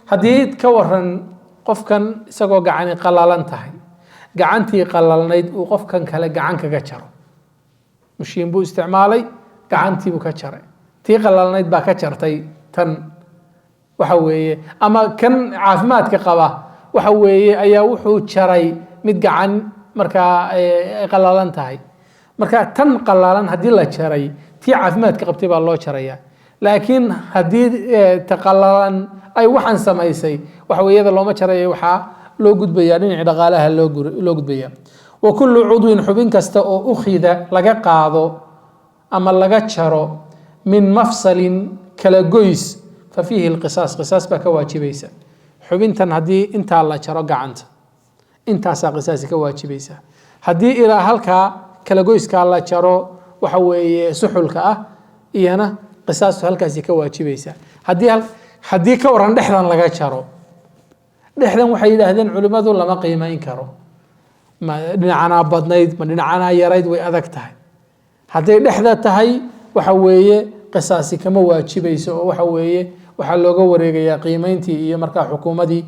حديد كورن قف كان سقو قعني قلالان تهي قعنتي قلالنيد وقف كان كلا قعنك كجر مشين بو استعمالي قعنتي بو كجر تي قلالنيد با كجرتي تن وحوي أما كان عافمات كقبا وحوي أي وحو جري مد قعن مركا قلالان تهي مركا تن قلالان هدي لا جري تي عافمات كقبتي با الله جريا لكن هدي تقللان أي وحن سمايسي وحوي هذا لو ما شري وحا لو قد بيانين عدقالها لو قد بيان وكل عضو حبين كستا أو أخذ لقا قاضو أما لقا شرو من مفصل كلا قيس ففيه القصاص قصاص بك واجبيسا حبين تن هدي انت الله شرو قعنت انت سا قصاصي كواجبيسا هدي إلى هلكا كلا قيس كالله شرو وحوي سحلك إيانا قصاص هلكاسي كواجبيسا هدي كوران دحدان laga jaro dhexdan waxay yiraahdeen culimadu lama qiimeyn karo ma dhinacana badnayd ma dhinacana yarayd way adag tahay haday dhexda tahay waxa weeye qisaasi kama waajibayso oo waxa weeye waxa looga wareegaya qiimeyntii iyo marka xukuumadii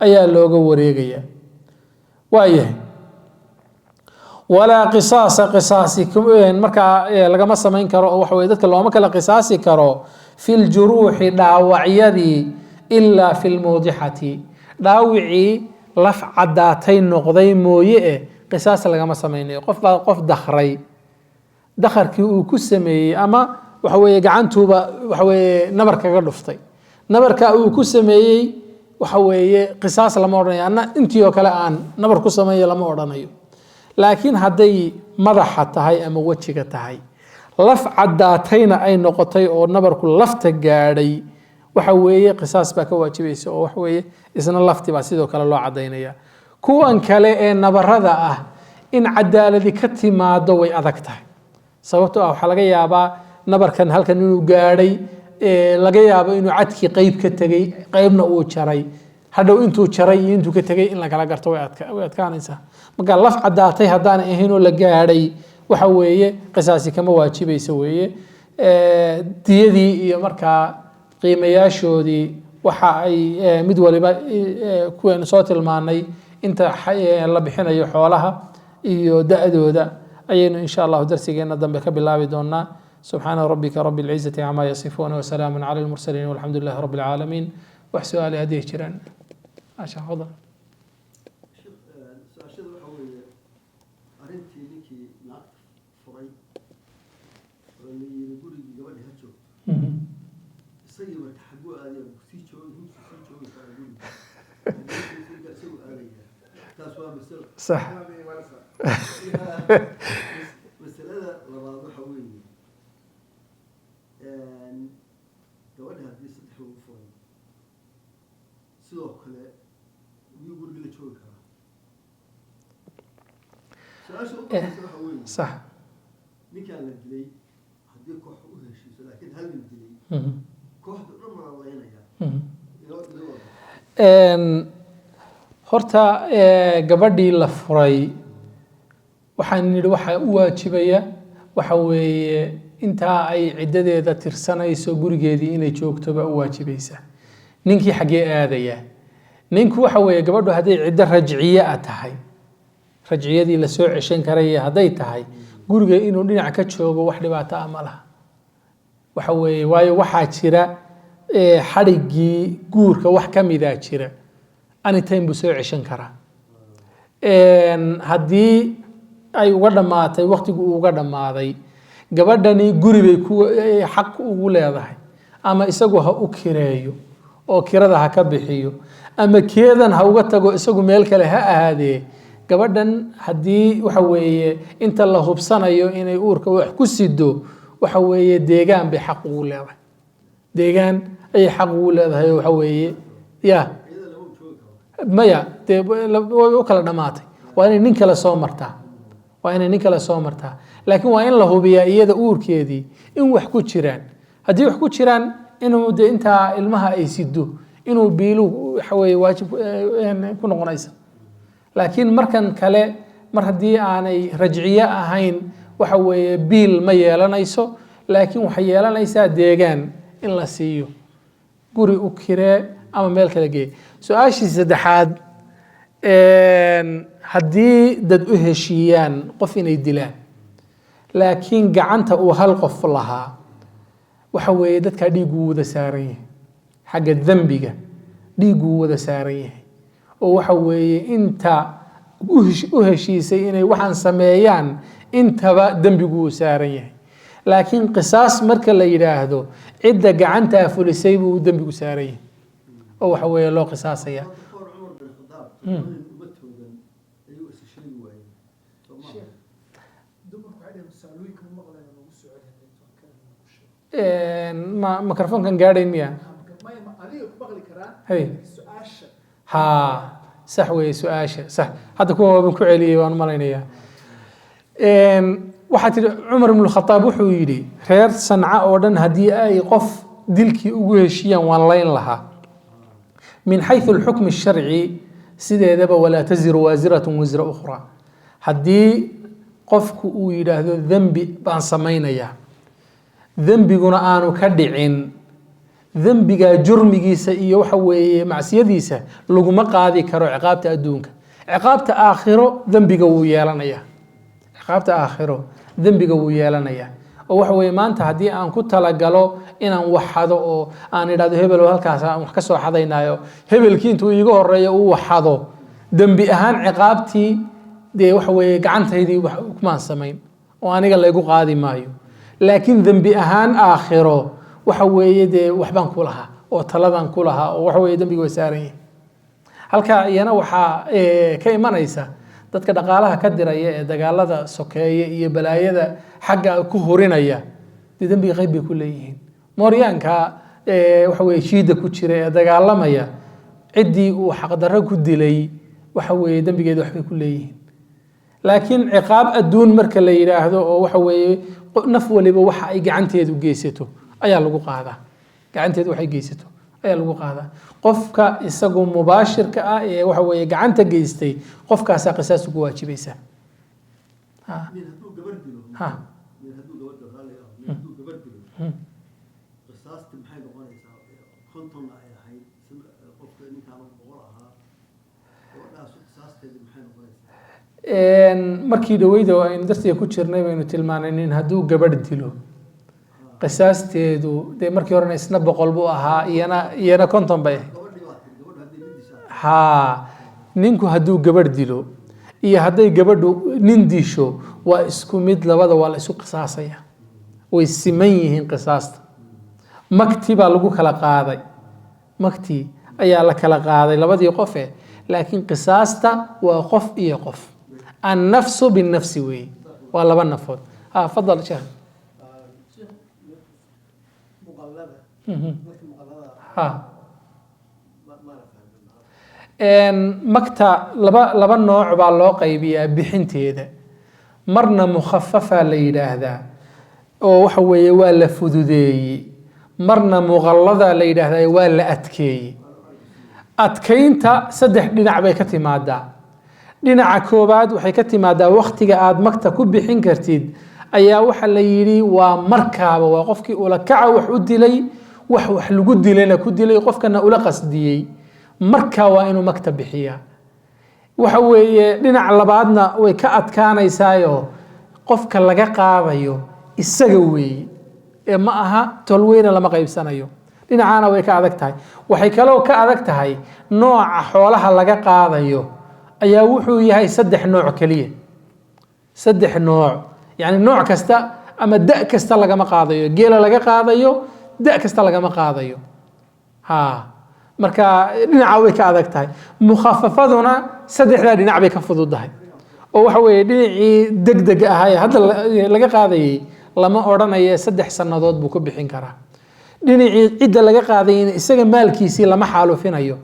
ayaa looga wareegaya waayahay ولا قصاصي marka lagama sameyn karo oo wax way dadka looma kala qisaasi karo fil juruhi dhaawaciyadi illa fil mudihati dhaawici laf cadaatay noqday mooye qisaas lagama sameeyay qof dakharkii uu ku sameeyay ama wax way gacantuba wax way nabar kaga dhuftay nabarka uu ku sameeyay wax way qisaas lama oranayo intii oo kale aan nabar ku sameeyay lama oranayo لكن هدي مدح تهي أما وجهك تهي لف عداتين أي نقطي أو نبر كل لفت جاري وحويه قصاص بك واجبيس أو وحويه إذن اللفت بسيطه كلا الله عدينيا كو أن كلا نبر هذا إن عدالة ذي كتي ما دوي أذكته سوته أو حلقة يابا نبر كان هل كان جاري لقى يابا إنه عدكي قيب كتجي قيبنا أو شري هذا أنتو شري أنتو كتجي إن لك لا قرتوا ويتكان إنسان marka laf cadaatay hadaan ahayn oo la gaaray waxa weeye qisaasi kama waajibayso weeye diyadii iyo marka qiimayaashoodii waxa ay mid waliba kuwan soo tilmaanay inta la bixinayo xoolaha iyo daadooda ayaynu insha Allah darsigeena dambe ka bilaabi doonaa subhana rabbika rabbil izzati amma yasifun wa salamun ala al mursalin walhamdulillahi rabbil alamin wax su'aali hadii jiraan asha fadlan صح مسألة لبعض حوالي جوالها دي صدق وفون su-aasha u dambaysa waxa weeye صح ninkaan la dilay haddii koox u heshiiso laakiin hal nin dilay kooxdu dhan waa laynaya iloo horta gabadhii la furay waxaan nidhi waxaa u waajibaya waxa weeye intaa ay ciddadeeda tirsanayso gurigeedii inay joogtoba u waajibaysa ninkii xaggee aadaya ninku waxa weeye gabadhu hadday ciddo rajciye a tahay rajciyadii lasoo ceshan karaya hadday tahay guriga inuu dhinac ka joogo wax dhibaato ah ma laha waxa weeye waayo waxaa jira xadhiggii guurka wax ka midaa jira anytime buu soo ceshan karaa haddii ay uga dhammaatay waqtigu uu uga dhammaaday gabadhani guri bay xaq ugu leedahay ama isagu ha u kireeyo oo kirada ha ka bixiyo ama keedan ha uga tago isagu meel kale ha ahaadee gabadhan haddii waxa weeye inta la hubsanayo inay uurka wax ku sido waxa weeye deegaan bay xaq ugu leedahay deegaan ayay xaq ugu leedahay waxa weeye ya maya dee way u kala dhammaatay waa inay nin kale soo martaa waa inay nin kale soo martaa laakiin waa in la hubiyaa iyada uurkeedii in wax ku jiraan haddii wax ku jiraan inuu de intaa ilmaha ay sido inuu biilu waxa weeye waajib ku noqonaysa laakiin markan kale mar haddii aanay rajciye ahayn waxa weeye biil ma yeelanayso laakiin waxay yeelanaysaa deegaan in la siiyo guri u kiree ama meel kale geey su-aashii saddexaad haddii dad u heshiiyaan qof inay dilaan laakiin gacanta uu hal qof lahaa waxa weeye dadkaa dhiigguu wada saaran yahay xagga dembiga dhiigguu wada saaran yahay oo waxa weeye inta u heshiisay inay waxaan sameeyaan intaba dembiguu saaran yahay laakiin qisaas marka la yidhaahdo cidda gacantaa fulisay buu dembigu saaran yahay oo waxa weeye loo qisaasaya microfonkan gaadhayn miya ha sax weeye su-aasha sax hadda kuwa waaban ku celiyey waan malaynayaa waxaa tihi cumar ibn khataab wuxuu yidhi reer sanca oo dhan haddii ay qof dilkii ugu heshiiyaan waan layn lahaa min xayثu اlxukm الsharci sideedaba walaa taziru waasiraة wisra ukhra haddii qofku uu yidhaahdo dembi baan samaynayaa dembiguna aanu ka dhicin dembiga jurmigiisa iyo waxa weeye macsiyadiisa laguma qaadi karo ciqaabta adduunka ciqaabta aakhiro dembiga wuu yeelanayaa ciqaabta aakhiro dembiga wuu yeelanayaa oo waxa weeye maanta haddii aan ku talagalo inaan waxado oo aan idhahdo hebel halkaas aan wax ka soo xadaynaayo hebelkii intuu iiga horeeya uu waxado dembi ahaan ciqaabtii dee waxa weeye gacantaydii kumaan samayn oo aniga laygu qaadi maayo laakiin dembi ahaan aakhiro waxa weeye dee waxbaan ku lahaa oo taladaan ku lahaa oo waxa weeye dembiga way saaran yihin halkaa iyana waxaa ka imanaysa dadka dhaqaalaha ka diraya ee dagaalada sokeeye iyo balaayada xagga ku horinaya dee dembiga qayb bay ku leeyihiin mooryaanka waxa weeye shiida ku jira ee dagaalamaya ciddii uu xaqdarro ku dilay waxa weeye dembigeeda waxbay ku leeyihiin laakiin ciqaab adduun marka la yidhaahdo oo waxa weeye naf waliba waxa ay gacanteedu geysato ayaa lagu qaadaa gacanteedu waxay geysato ayaa lagu qaadaa qofka isagu mubaashirka ah ee waxa weeye gacanta geystay qofkaasaa qisaas ugu waajibaysa markii dhaweyda aynu darsiga ku jirnay baynu tilmaanay nin hadduu gabadh dilo qisaasteedu dee markii horena isna 100 buu ahaa iyana 50 bay ha ninku hadduu gabadh dilo iyo hadday gabadhu nin disho waa isku mid labada waa la isu qisaasaya way siman yihiin qisaasta makti baa lagu kala qaaday makti ayaa la kala qaaday labadii qofe laakiin qisaasta waa qof iyo qof النفس بالنفس وي ولا بالنفود فضل شيخ مقطع لبا نوع baa loo qaybiyaa bixinteeda marna mukhafafa la yidhaahdaa oo waxa weeye waa la fududeeyey marna muqallada la yidhaahdaa waa la adkeeyey adkaynta saddex dhinac bay ka timaadaa dhinaca koobaad waxay ka timaadaa waqtiga aad magta ku bixin kartid ayaa waxa la yidhi waa markaaba waa qofkii ula kaca wax u dilay wax lagu dilayna ku dilay qofkana ula qasdiyey markaa waa inuu magta bixiyaa waxa weeye dhinac labaadna way ka adkaanaysaayo qofka laga qaadayo isaga weeye ee ma aha tolweyne lama qaybsanayo dhinacaana way ka adag tahay waxay kaloo ka adag tahay nooca xoolaha laga qaadayo ayaa wuxuu yahay saddex nooc kaliya saddex nooc yani nooc kasta ama da kasta lagama qaadayo geela laga qaadayo da kasta lagama qaadayo marka dhinaca way ka adag tahay mukhafafaduna saddexdaa dhinac bay ka fududahay oo waxa weeye dhinacii degdeg ahaa ee hadda laga qaadayay lama odhanayo 3 sannadood buu ku bixin karaa dhinacii cidda laga qaadayna isaga maalkiisii lama xaalufinayo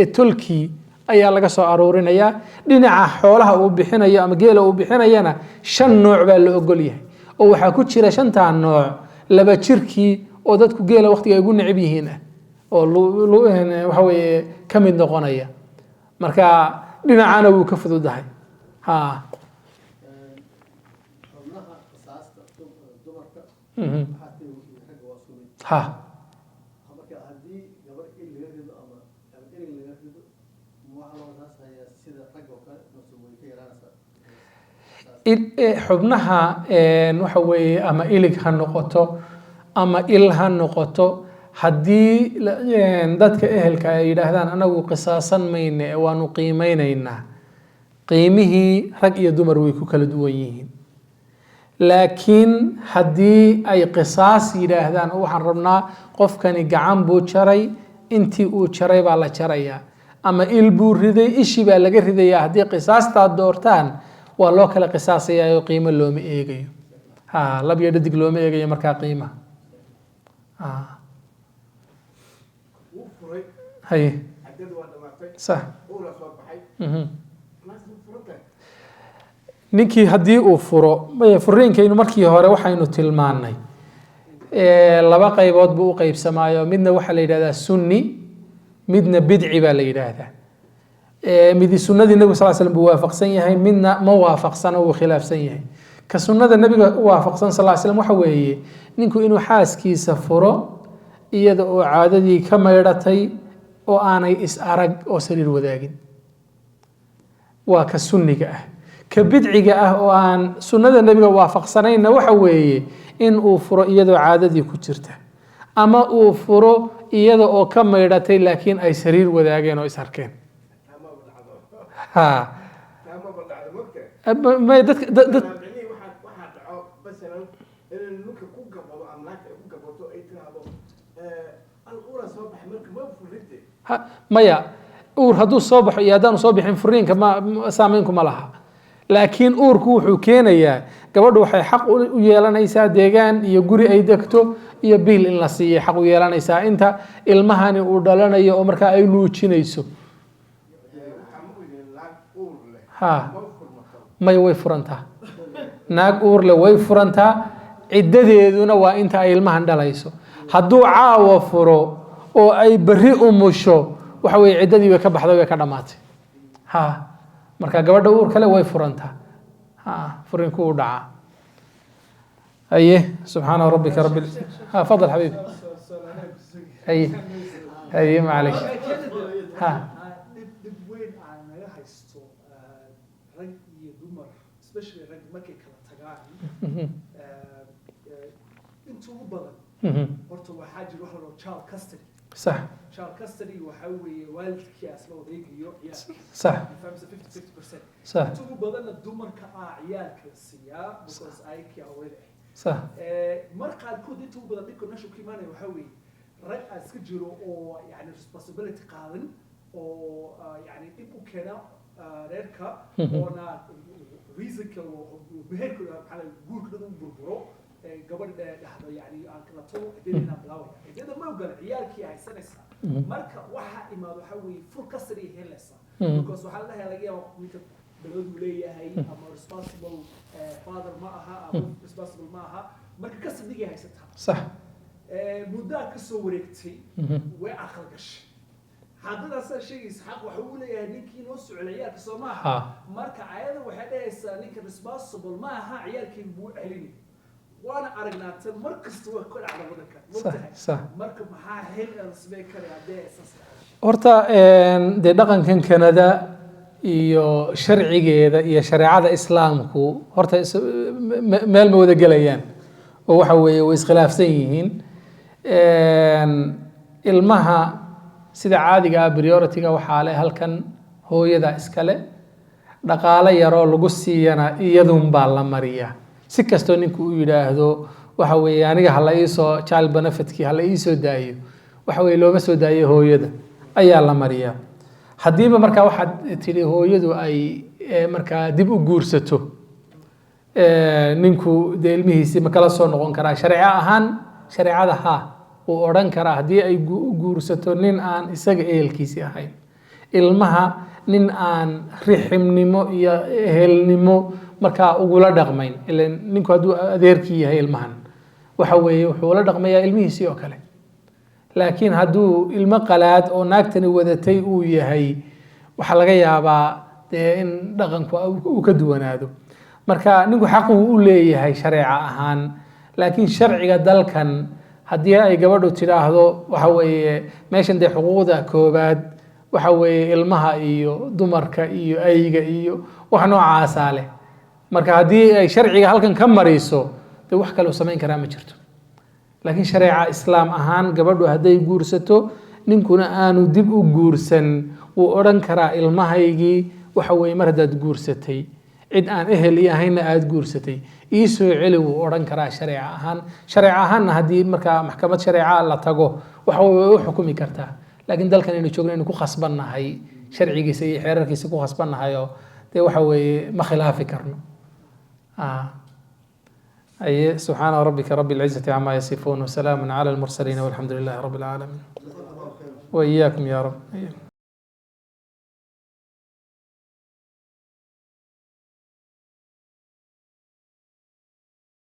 ee tolkii ayaa laga soo aruurinayaa dhinaca xoolaha uu bixinayo ama geela uu bixinayana 5 nooc baa la ogol yahay oo waxa ku jira 5 nooc laba jirkii oo dadku geela waqtiga ay ugu necib yihiin oo waxa weeye ka mid noqonaya marka dhinacana wuu ka fududahay ha ha xubnaha waxa weeye ama ilig ha noqoto ama il ha noqoto haddii dadka ehelka ay yidhaahdaan anagu qisaasan mayne waanu qiimeynaynaa qiimihii rag iyo dumar way ku kala duwan yihiin laakiin haddii ay qisaas yidhaahdaan waxaan rabnaa qofkani gacan buu jaray intii uu jaray baa la jarayaa ama il buu riday ishii baa laga ridayaa haddii qisaastaa doortaan waa loo kala qisaasayaa oo qiimo looma eegayo lab iyo dhadig looma eegayo markaa qiimaha haye sax ninkii haddii uu furo furiinkaynu markii hore waxaynu tilmaanay laba qaybood buu u qaybsamaayo midna waxaa la yidhahdaa sunni midna bidci baa la yidhaahdaa midi sunnadii nabiga sal slam buu waafaqsan yahay midna ma waafaqsano wuu khilaafsan yahay ka sunnada nabiga waafaqsan sal slam waxa weeye ninku inuu xaaskiisa furo iyada oo caadadii ka maydhatay oo aanay is arag oo sariir wadaagin waa ka sunniga ah ka bidciga ah oo aan sunnada nabiga waafaqsanayna waxa weeye in uu furo iyadoo caadadii ku jirta ama uu furo iyada oo ka maydhatay laakiin ay sariir wadaageen oo is arkeen maya uur hadduu soo baxo iyo haddaanu soo bixin furiinka saameynku ma laha laakiin uurku wuxuu keenayaa gabadhu waxay xaq u yeelanaysaa deegaan iyo guri ay degto iyo biil in la siiyay xaq u yeelanaysaa inta ilmahani uu dhalanayo oo markaa ay nuujinayso may way furantaa naag uurle way furantaa ciddadeeduna waa inta ay ilmahan dhalayso hadduu caawa furo oo ay berri umusho waxa weeye ciddadii way ka baxday way ka dhammaatay marka gabadha uur kale way furantaa furinku u dhacaa aye subxaana rabbika rabbil fadal xabiib aye ma calayk rag iyo dumar especially rag markay kala tagaan inta ugu badan horta waxaa jira wax la child custody صح child custody waxa weeye waalidkii asla odeegayo صح 50% صح inta ugu badanna dumarka ciyaalka siiyaa because ay ka awooday صح marka kood inta ugu badan dhibka nolosha ku imaanaya waxa weeye rag iska jiro oo yani responsibility qaadan oo yani dib u keena reerka oona reasonka beherka maxaa guurka dad u burburo gabadha dhahdo yani aan kala tago idina bilaawaya idina ma ogola ciyaalkii haysanaysa marka waxa imaado waxa weeye full custody helaysa because waxa la helaya ninka balwadu leeyahay ama responsible father ma aha ama responsible ma aha marka custody haysataa صح muddaa ka soo wareegtay way aqal gashay haddadaas sheegaysa xaq waxa uu leeyahay ninkii noo socday ciyaalka Soomaaliya marka ayada waxay dhahaysaa ninka responsible ma aha ciyaalkii buu celini وانا ارغنات مركز تو كل على ودك صح marka maxaa hel ansbay kare hadee asas horta de dhaqankan Canada iyo sharcigeeda iyo shariicada islaamku horta meel ma wada galayaan oo waxa weeye way iskhilaafsan yihiin ilmaha sida caadiga ah priority-ga waxa leh halkan hooyada iskale dhaqaale yaro lagu siiyana iyadun baa la mariyaa si kasto ninku uu yiraahdo waxa weeye aniga hal ay soo child benefit-ki hal ay soo daayo waxa weeye looma soo daayo hooyada ayaa la mariyaa hadiiba marka waxa tiri hooyadu ay marka dib u guursato ninku deelmihiisi ma kala soo noqon karaa sharci ahaan shariicada uu oran karaa hadii ay guursato nin aan isaga ehelkiisi ahayn ilmaha nin aan riximnimo iyo ehelnimo marka ugu la dhaqmayn ilaa ninku haduu adeerkii yahay ilmahan waxa weeye wuxuu la dhaqmayaa ilmihiisi oo kale laakiin haduu ilmo qalaad oo naagtani wadatay uu yahay waxa laga yaabaa in dhaqanku uu ka duwanaado marka ninku xaq uu leeyahay shariica ahaan laakiin sharciga dalkan hadii ay gabadhu tiraahdo waxa weeye meeshan de xuquuqda koobaad waxa weeye ilmaha iyo dumarka iyo ayga iyo wax noocaas ah leh marka hadii ay sharciga halkan ka mariso de wax kale oo sameyn karaa ma jirto laakiin shariica islaam ahaan gabadhu haday guursato ninkuna aanu dib u guursan uu oran karaa ilmahaygii waxa weeye mar hadaad guursatay cid aan ehel ahayna aad guursatay ii soo celi uu oran karaa shariica ahaan hadii marka maxkamad shariica la tago waxa way u xukumi kartaa laakiin dalkan inuu joogno inuu ku khasbanahay sharcigiisa iyo xeerarkiisa ku khasbanahay oo de waxa weeye ma khilaafi karno أي سبحان ربك رب العزة عما يصفون وسلام على المرسلين والحمد لله رب العالمين وإياكم يا رب